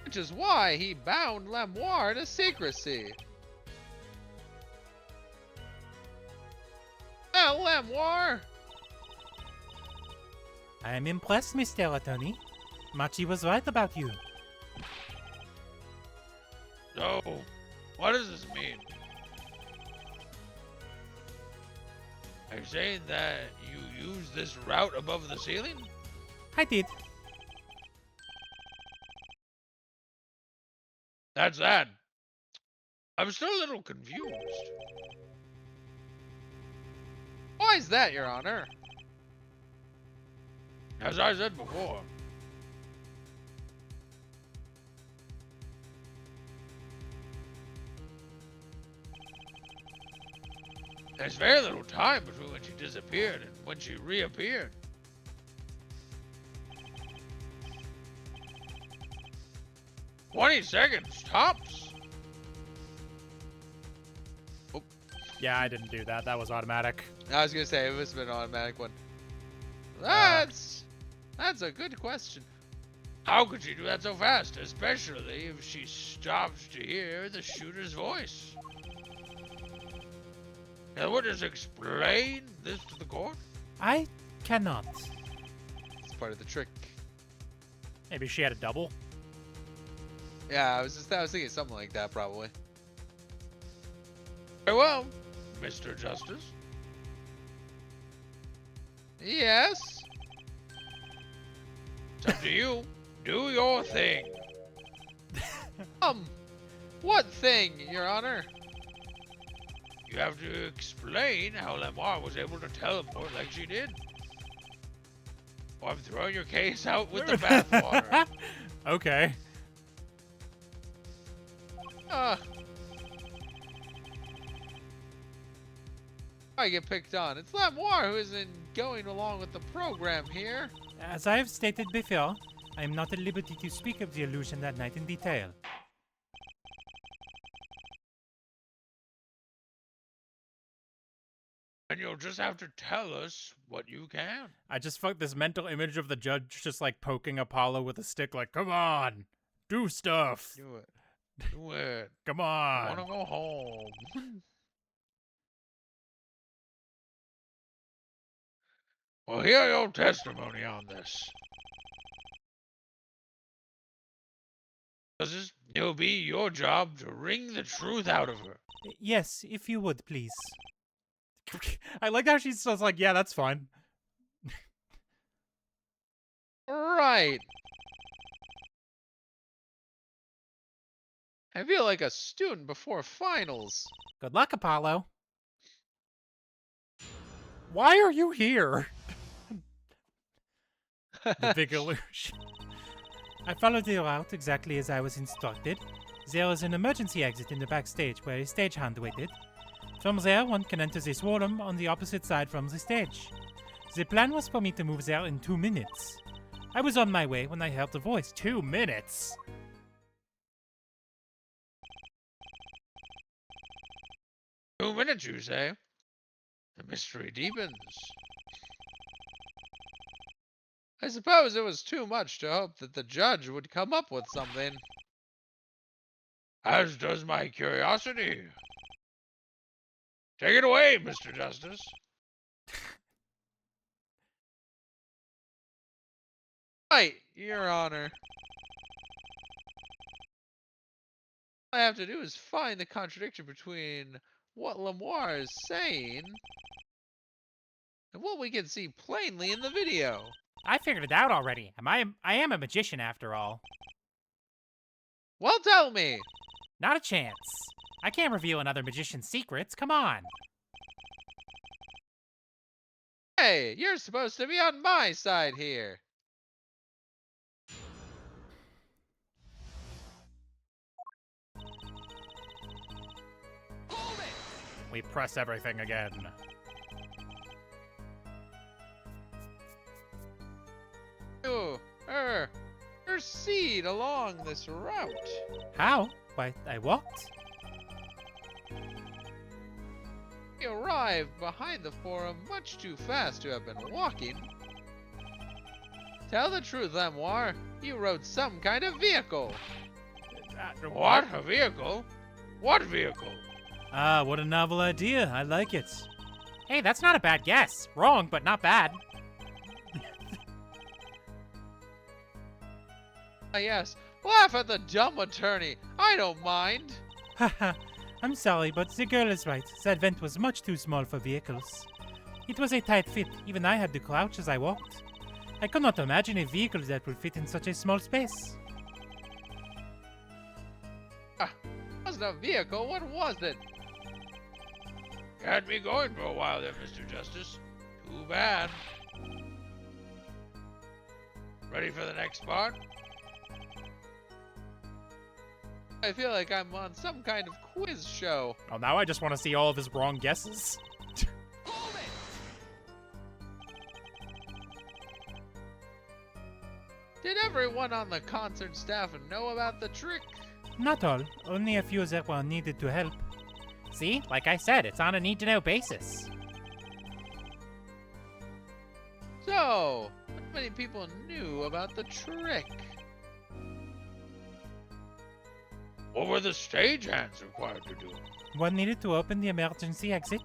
Which is why he bound Lamoire to secrecy. Well, Lamoire, I am impressed, Mr. Attorney. Machi was right about you. So, what does this mean? Are you saying that you used this route above the ceiling? I did. That's that. I'm still a little confused. why is that, Your Honor? As I said before, there's very little time between when she disappeared and when she reappeared. "20 seconds, tops." Yeah, I didn't do that. That was automatic. I was gonna say it must have been an automatic one. That's a good question. How could she do that so fast, especially if she stopped to hear the shooter's voice? Now, would just explain this to the court? I cannot. It's part of the trick. Maybe she had a double. Yeah, I was thinking something like that probably. Very well, Mr. Justice. Yes. It's up to you. Do your thing. What thing, Your Honor? You have to explain how Lamar was able to teleport like she did. Or I'm throwing your case out with the bathwater. Okay. I get picked on. It's Lamoire who isn't going along with the program here. As I have stated before, I am not at liberty to speak of the illusion that night in detail. And then you'll just have to tell us what you can. I just fucked this mental image of the judge just like poking Apollo with a stick, like, come on, do stuff. Do it. Do it. Come I on. want to go home. Well, hear your testimony on this. It'll be your job to wring the truth out of her. Yes, if you would, please. I like how she's just like, yeah, that's fine. Right. I feel like a student before finals. Good luck, Apollo. Why are you here? The big illusion. I followed the route exactly as I was instructed. There was an emergency exit in the backstage where a stagehand waited. From there, one can enter the swollen on the opposite side from the stage. The plan was for me to move there in 2 minutes. I was on my way when I heard the voice. 2 minutes. 2 minutes, you say? The mystery deepens. I suppose it was too much to hope that the judge would come up with something. As does my curiosity. Take it away, Mr. Justice. Right, Your Honor. All I have to do is find the contradiction between what Lemoire is saying and what we can see plainly in the video. I figured it out already. I am a magician after all. Well, tell me. Not a chance. I can't reveal another magician's secrets. Come on. Hey, you're supposed to be on my side here. We press everything again. Proceed along this route. How? Why, I walked. We arrived behind the forum much too fast to have been walking. Tell the truth, Lemoire. You rode some kind of vehicle. What? A vehicle? What vehicle? Ah, what a novel idea. I like it. Hey, that's not a bad guess. Wrong, but not bad. Yes, laugh at the dumb attorney. I don't mind. Haha, I'm sorry, but the girl is right. That vent was much too small for vehicles. It was a tight fit. Even I had to crouch as I walked. I could not imagine a vehicle that would fit in such a small space. It wasn't a vehicle. What was it? Had me going for a while there, Mr. Justice. Too bad. Ready for the next part? I feel like I'm on some kind of quiz show. Oh, now I just want to see all of his wrong guesses. Did everyone on the concert staff know about the trick? Not all. Only a few that were needed to help. See? Like I said, it's on a need-to-know basis. So, how many people knew about the trick? What were the stagehands required to do? One needed to open the emergency exit.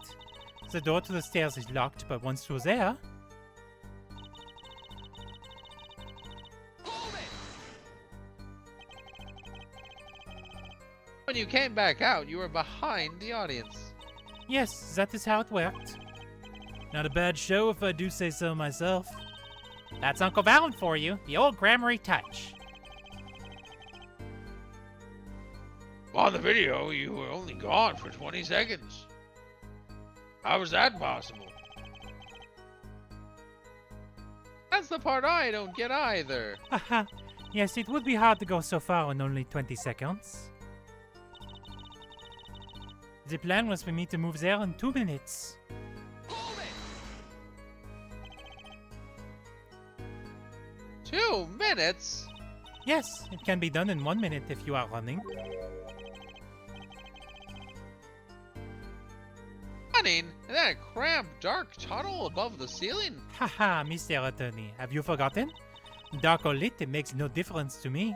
The door to the stairs is locked, but once through there... When you came back out, you were behind the audience. Yes, that is how it worked. Not a bad show if I do say so myself. That's Uncle Valen for you, the old grammary touch. On the video, you were only gone for 20 seconds. How was that possible? That's the part I don't get either. Haha, yes, it would be hard to go so far in only 20 seconds. The plan was for me to move there in 2 minutes. 2 minutes? Yes, it can be done in 1 minute if you are running. 1 running in that cramped, dark tunnel above the ceiling? Haha, Mr. Attorney, have you forgotten? Dark or lit, it makes no difference to me.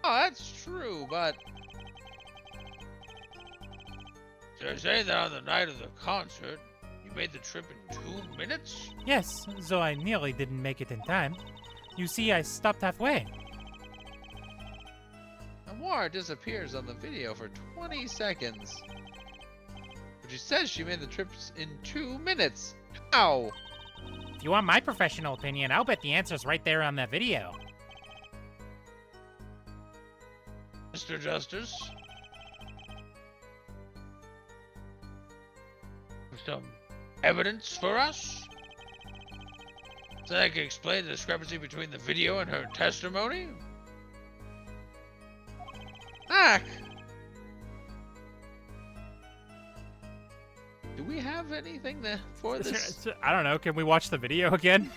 Oh, that's true, but They're saying that on the night of the concert, you made the trip in 2 minutes? Yes, though I nearly didn't make it in time. You see, I stopped halfway. Amora disappears on the video for 20 seconds. But she says she made the trip in 2 minutes. How? If you want my professional opinion, I'll bet the answer's right there on that video. Mr. Justice? Some evidence for us? So that I can explain the discrepancy between the video and her testimony? Ack! Do we have anything for this? I don't know. Can we watch the video again?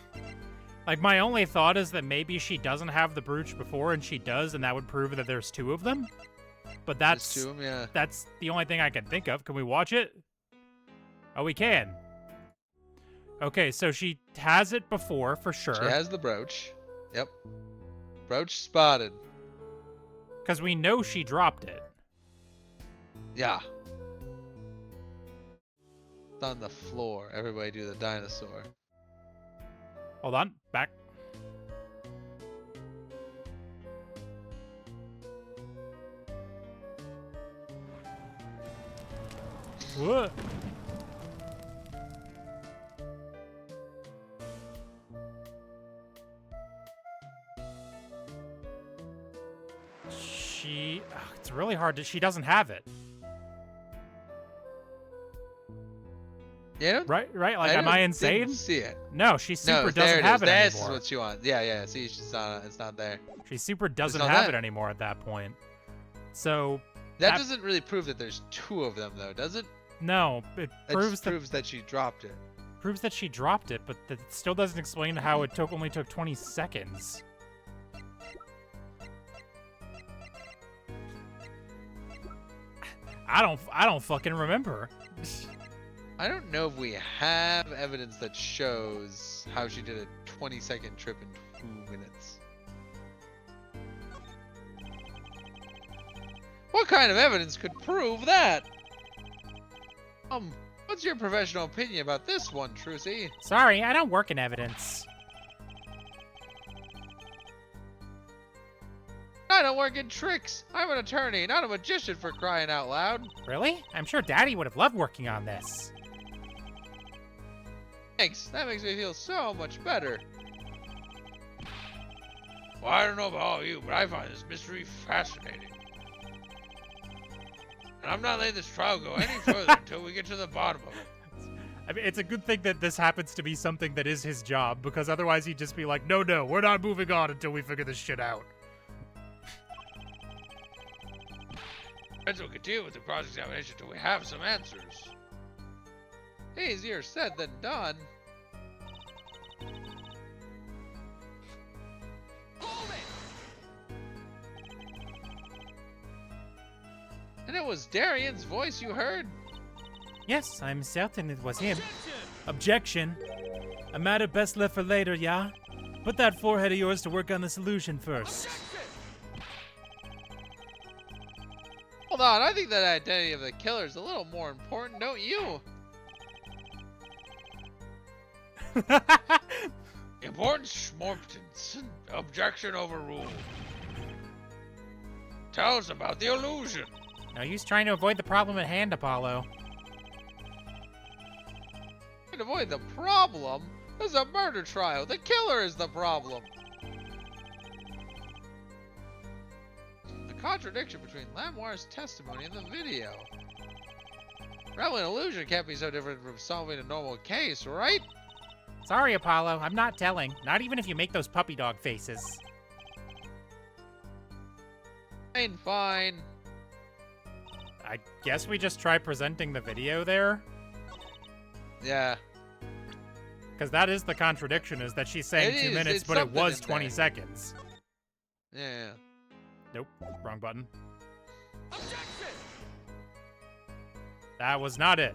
Like, my only thought is that maybe she doesn't have the brooch before and she does, and that would prove that there's 2 of them. But that's There's 2 of 'em, yeah. that's the only thing I can think of. Can we watch it? Oh, we can. Okay, so she has it before, for sure. She has the brooch. Yep. Brooch spotted. Because we know she dropped it. Yeah. It's on the floor. Everybody do the dinosaur. Hold on. Back. Whoa. It's really hard to, she doesn't have it. Yeah. Right? Like, am I insane? Didn't see it. No, she super No, doesn't there it have is. it That's anymore. what she wants. Yeah. See, it's not there. She super doesn't not have that. it anymore at that point. So That doesn't really prove that there's 2 of them, though, does it? no, it That proves just that proves that she dropped it. she dropped it, but that still doesn't explain how it only took 20 seconds. I don't fucking remember. I don't know if we have evidence that shows how she did a 20-second trip in 2 minutes. What kind of evidence could prove that? What's your professional opinion about this one, Trucy? Sorry, I don't work in evidence. I don't work in tricks. I'm an attorney, not a magician, for crying out loud. Really? I'm sure Daddy would have loved working on this. Thanks. That makes me feel so much better. Well, I don't know about all of you, but I find this mystery fascinating. And I'm not letting this trial go any further until we get to the bottom of it. I mean, it's a good thing that this happens to be something that is his job, because otherwise he'd just be like, no, we're not moving on until we figure this shit out. Friends will continue with the cross-examination until we have some answers. Easier said than done. And it was Darian's voice you heard? Yes, I'm certain it was him. Objection. A matter best left for later, yeah? Put that forehead of yours to work on the solution first. Hold on, I think that identity of the killer is a little more important, don't you? Important schmorptons. Objection overruled. Tell us about the illusion. No use trying to avoid the problem at hand, Apollo. To avoid the problem? There's a murder trial. The killer is the problem. The contradiction between Lamoire's testimony and the video. Traveling illusion can't be so different from solving a normal case, right? Sorry, Apollo, I'm not telling. Not even if you make those puppy dog faces. Fine. I guess we just try presenting the video there? Yeah. Because that is the contradiction, is that she's saying It 2 is, minutes, it's but it something was in 20 there. seconds. Yeah. Nope, wrong button. That was not it.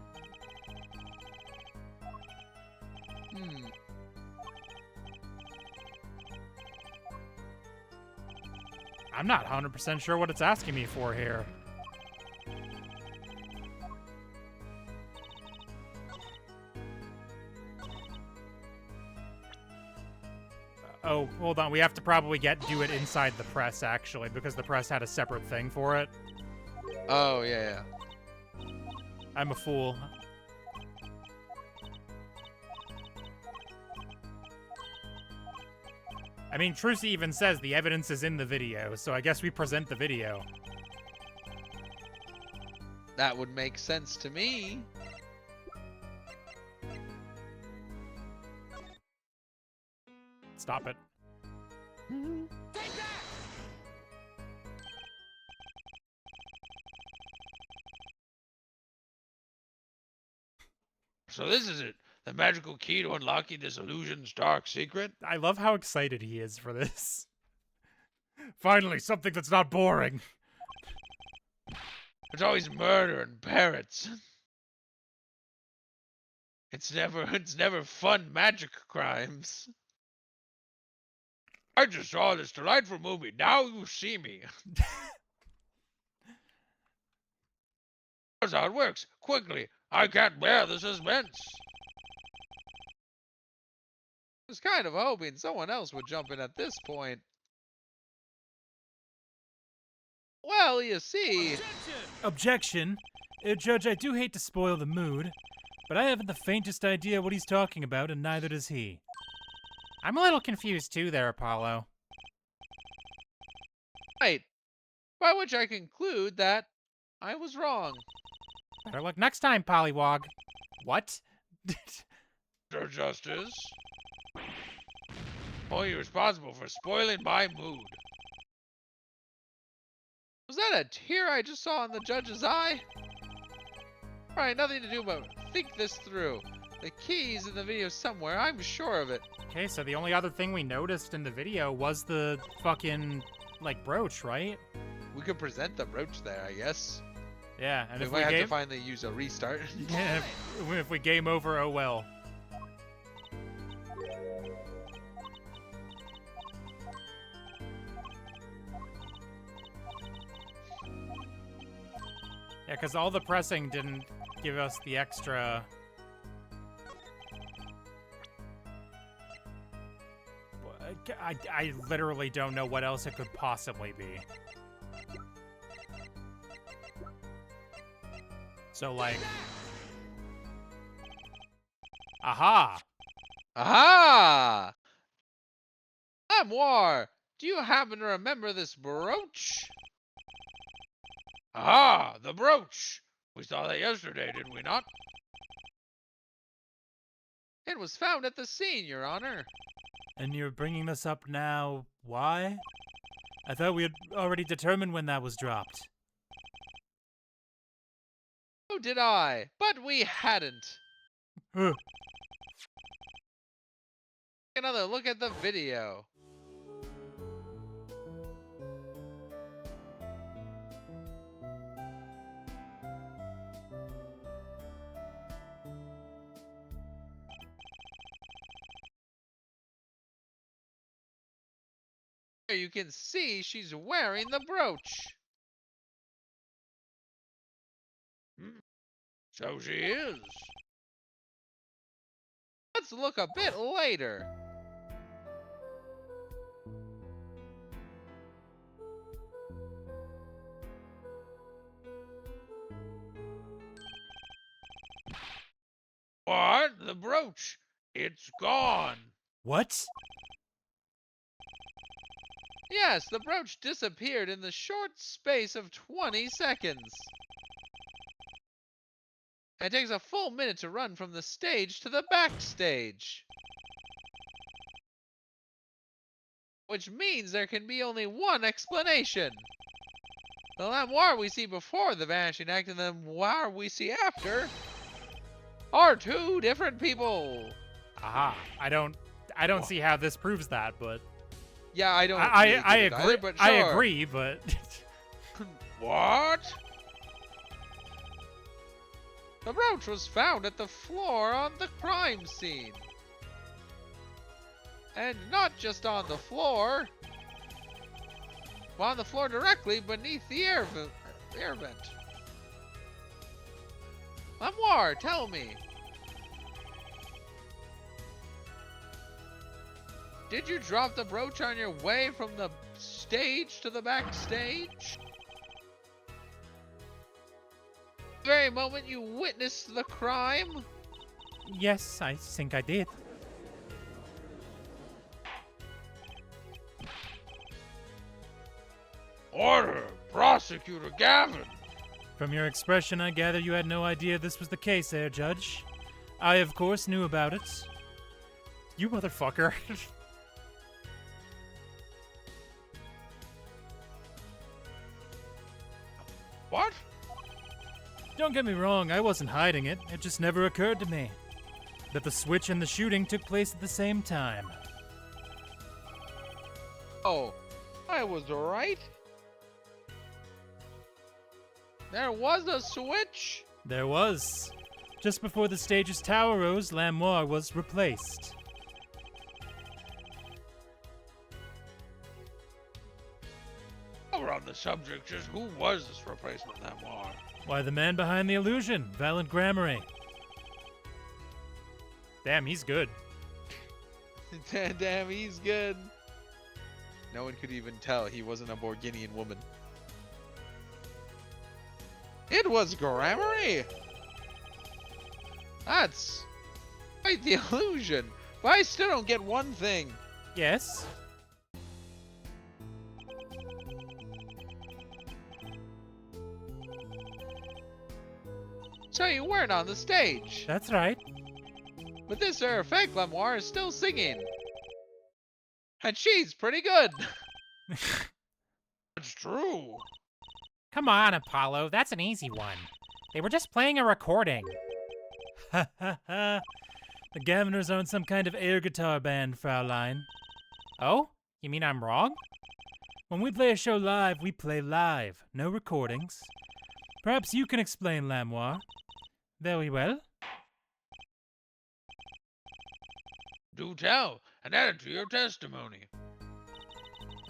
I'm not 100% sure what it's asking me for here. Oh, hold on. We have to probably do it inside the press, actually, because the press had a separate thing for it. Oh, yeah. I'm a fool. I mean, Trucy even says the evidence is in the video, so I guess we present the video. That would make sense to me. Stop it. So this is it. The magical key to unlocking this illusion's dark secret? I love how excited he is for this. Finally, something that's not boring. It's always murder and parrots. It's never fun magic crimes. I just saw this delightful movie. Now you see me. That's how it works. Quickly. I can't bear the suspense. I was kind of hoping someone else would jump in at this point. Well, you see... Objection! Judge, I do hate to spoil the mood, but I haven't the faintest idea what he's talking about, and neither does he. I'm a little confused too there, Apollo. Right. By which I conclude that I was wrong. Better luck next time, Pollywog. What? Sir Justice. Only responsible for spoiling my mood. Was that a tear I just saw in the judge's eye? Alright, nothing to do but think this through. The key's in the video somewhere, I'm sure of it. Okay, so the only other thing we noticed in the video was the fucking, like, brooch, right? We could present the brooch there, I guess. Yeah, and We if might we have to game... finally use a restart. Yeah, if we game over, oh well. Yeah, because all the pressing didn't give us the extra... I literally don't know what else it could possibly be. So, like... Aha! Aha! Amoir, do you happen to remember this brooch? Aha! The brooch! We saw that yesterday, did we not? It was found at the scene, Your Honor. And you're bringing this up now, why? I thought we had already determined when that was dropped. So did I, but we hadn't. Huh. Another look at the video. There you can see she's wearing the brooch. So she is. Let's look a bit later. What? The brooch? It's gone. What? Yes, the brooch disappeared in the short space of 20 seconds. It takes a full minute to run from the stage to the backstage. Which means there can be only one explanation. The Lamoire we see before the vanishing act and the Lamoire we see after are two different people. Aha. I don't see how this proves that, but... Yeah, I don't. I really get it agree. either, but sure. I agree, but... What? The brooch was found at the floor on the crime scene. And not just on the floor, but on the floor directly beneath the air vent. Lemoire, tell me. Did you drop the brooch on your way from the stage to the backstage? The very moment you witnessed the crime? Yes, I think I did. Order, Prosecutor Gavin. From your expression, I gather you had no idea this was the case there, Judge. I, of course, knew about it. You motherfucker. What? Don't get me wrong, I wasn't hiding it. It just never occurred to me that the switch and the shooting took place at the same time. Oh, I was right. There was a switch. There was. Just before the stage's tower rose, Lemoire was replaced. While we're on the subject, just who was this replacement Lemoire? Why, the man behind the illusion, Valent Grammary. Damn, he's good. Damn, he's good. No one could even tell he wasn't a Borginian woman. It was Grammary. That's quite the illusion. But I still don't get one thing. Yes? So you weren't on the stage. That's right. But this her fake Lemoire is still singing. And she's pretty good. It's true. Come on, Apollo. That's an easy one. They were just playing a recording. Ha ha ha. The Gaviners aren't some kind of air guitar band, Fraulein. Oh? You mean I'm wrong? When we play a show live, we play live. No recordings. Perhaps you can explain, Lemoire. Very well. Do tell, and add it to your testimony.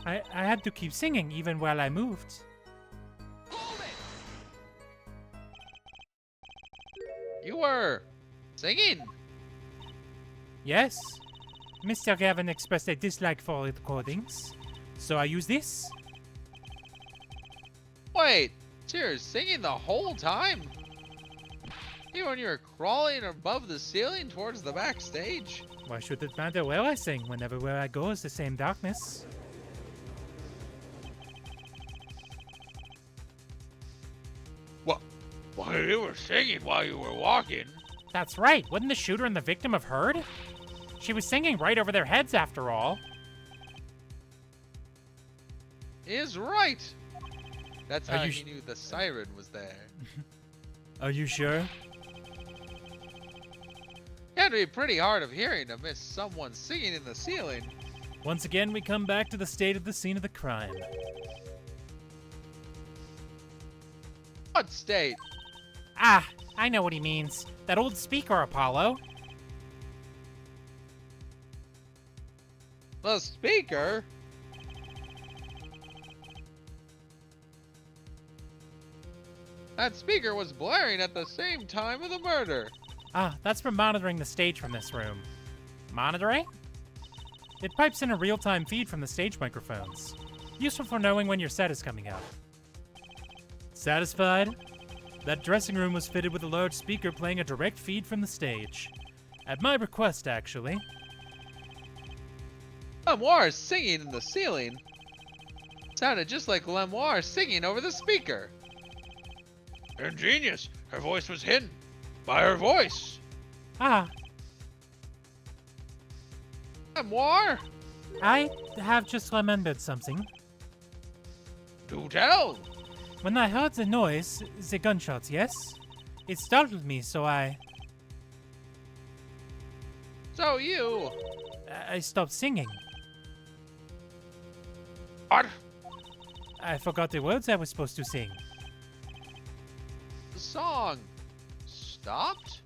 I had to keep singing even while I moved. You were singing. Yes. Mr. Gavin expressed a dislike for recordings, so I use this. Wait, so you're singing the whole time? Even when you're crawling above the ceiling towards the backstage? Why should it matter where I sing? Whenever where I go is the same darkness. What? Well, you were singing while you were walking. That's right. Wouldn't the shooter and the victim have heard? She was singing right over their heads, after all. Is right. That's Are how you he knew the siren was there. Are you sure? It had to be pretty hard of hearing to miss someone singing in the ceiling. Once again, we come back to the state of the scene of the crime. What state? Ah, I know what he means. That old speaker, Apollo. The speaker? That speaker was blaring at the same time of the murder. Ah, that's for monitoring the stage from this room. Monitoring? It pipes in a real-time feed from the stage microphones. Useful for knowing when your set is coming up. Satisfied? That dressing room was fitted with a large speaker playing a direct feed from the stage. At my request, actually. Lemoire singing in the ceiling. Sounded just like Lemoire singing over the speaker. Ingenious. Her voice was hidden by her voice. Ah, Lemoire? I have just remembered something. Do tell. When I heard the noise, the gunshots, yes? It startled me, so I stopped singing. What? I forgot the words I was supposed to sing. The song. stopped?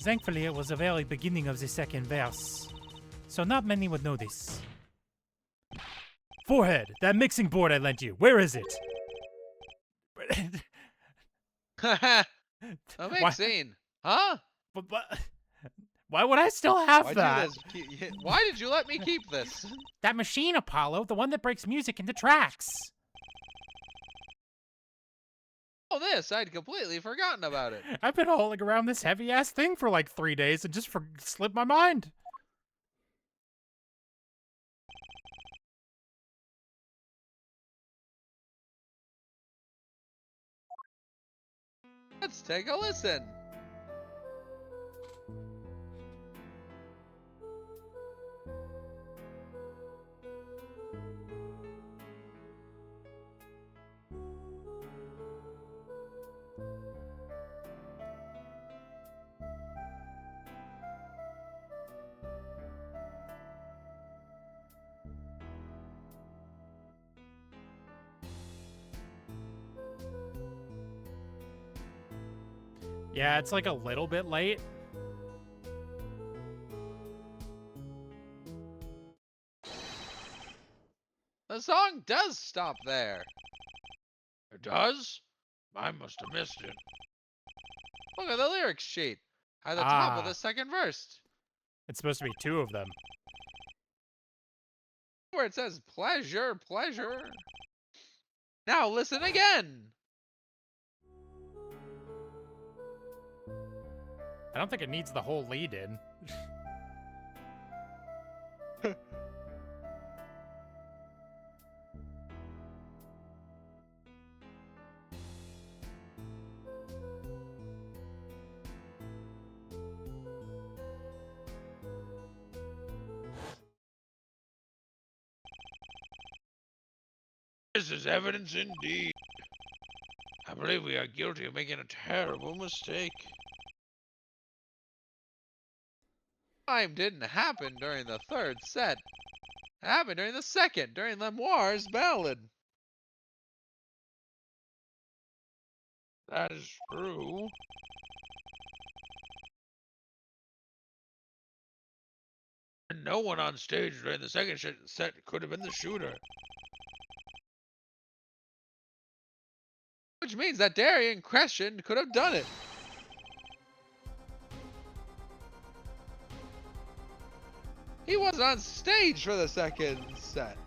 Thankfully, it was the very beginning of the second verse, so not many would know this. Forehead, that mixing board I lent you, where is it? A Why- mixing. Huh? Why would I still have Why'd that? Why did you let me keep this? That machine, Apollo, the one that breaks music into tracks. Oh, this. I'd completely forgotten about it. I've been hauling around this heavy-ass thing for like 3 days and just slipped my mind. Let's take a listen. Yeah, it's like a little bit late. The song does stop there. It does? I must have missed it. Look at the lyrics sheet at the top of Ah. the second verse, It's supposed to be 2 of them. where it says pleasure, pleasure. Now listen again. I don't think it needs the whole lead in. This is evidence indeed. I believe we are guilty of making a terrible mistake. Time didn't happen during the third set. It happened during the second, during Lemoire's ballad. That is true. And no one on stage during the second set could have been the shooter. Which means that Darian Crescent could have done it. He wasn't on stage for the second set.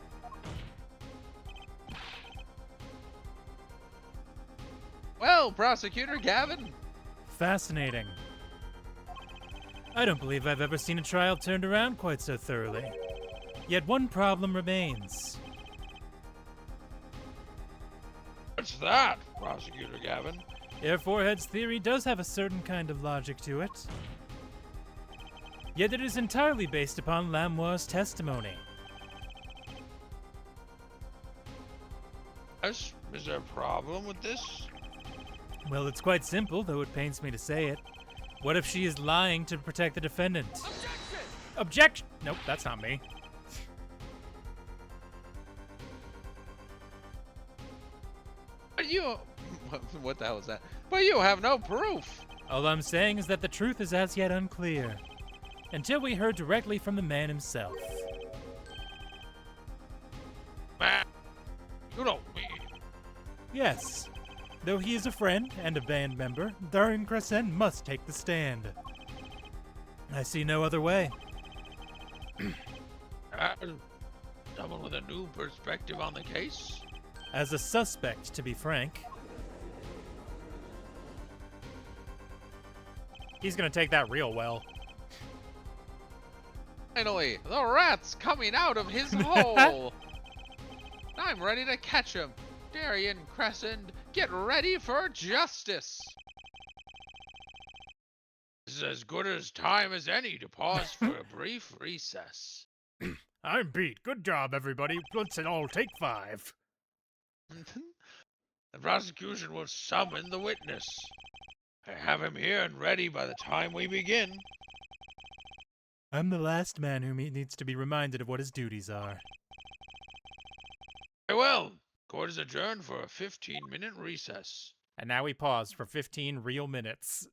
Well, Prosecutor Gavin. Fascinating. I don't believe I've ever seen a trial turned around quite so thoroughly. Yet one problem remains. What's that, Prosecutor Gavin? Air Forehead's theory does have a certain kind of logic to it. Yet it is entirely based upon Lamoire's testimony. Yes, is there a problem with this? Well, it's quite simple, though it pains me to say it. What if she is lying to protect the defendant? Objection! Nope, that's not me. But you... What the hell is that? But you have no proof. All I'm saying is that the truth is as yet unclear. Until we heard directly from the man himself. Man, you don't mean... Yes. Though he is a friend and a band member, Darian Crescent must take the stand. I see no other way. Someone with a new perspective on the case? As a suspect, to be frank. He's gonna take that real well. Finally, the rat's coming out of his hole. I'm ready to catch him. Darian Crescent, get ready for justice. This is as good as time as any to pause for a brief recess. I'm beat. Good job, everybody. Let's all take 5. The prosecution will summon the witness. I have him here and ready by the time we begin. I'm the last man who needs to be reminded of what his duties are. Very well. Court is adjourned for a 15-minute recess. And now we pause for 15 real minutes.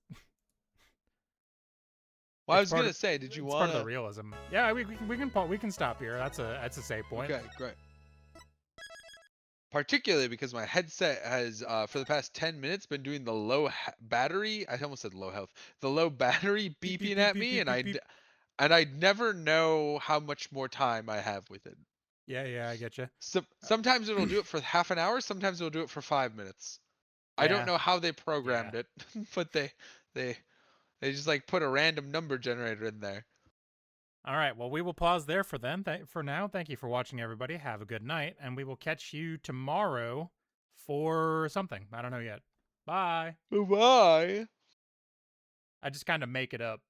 Well, I It's was part gonna of- say, did you It's want part of the realism. Yeah, we can stop here. That's a save point. Okay, great. Particularly because my headset has, for the past 10 minutes, been doing the battery. I almost said low health. The low battery Beep, beeping beep, at beep, me, beep, and beep, beep. I'd never know how much more time I have with it. Yeah, I get you. So sometimes it'll do it for half an hour. Sometimes it'll do it for 5 minutes. I don't Yeah. know how they programmed it, but they just like put a random number generator in there. All right. Well, we will pause there for then. For now, thank you for watching, everybody. Have a good night, and we will catch you tomorrow for something. I don't know yet. Bye. Bye. I just kind of make it up.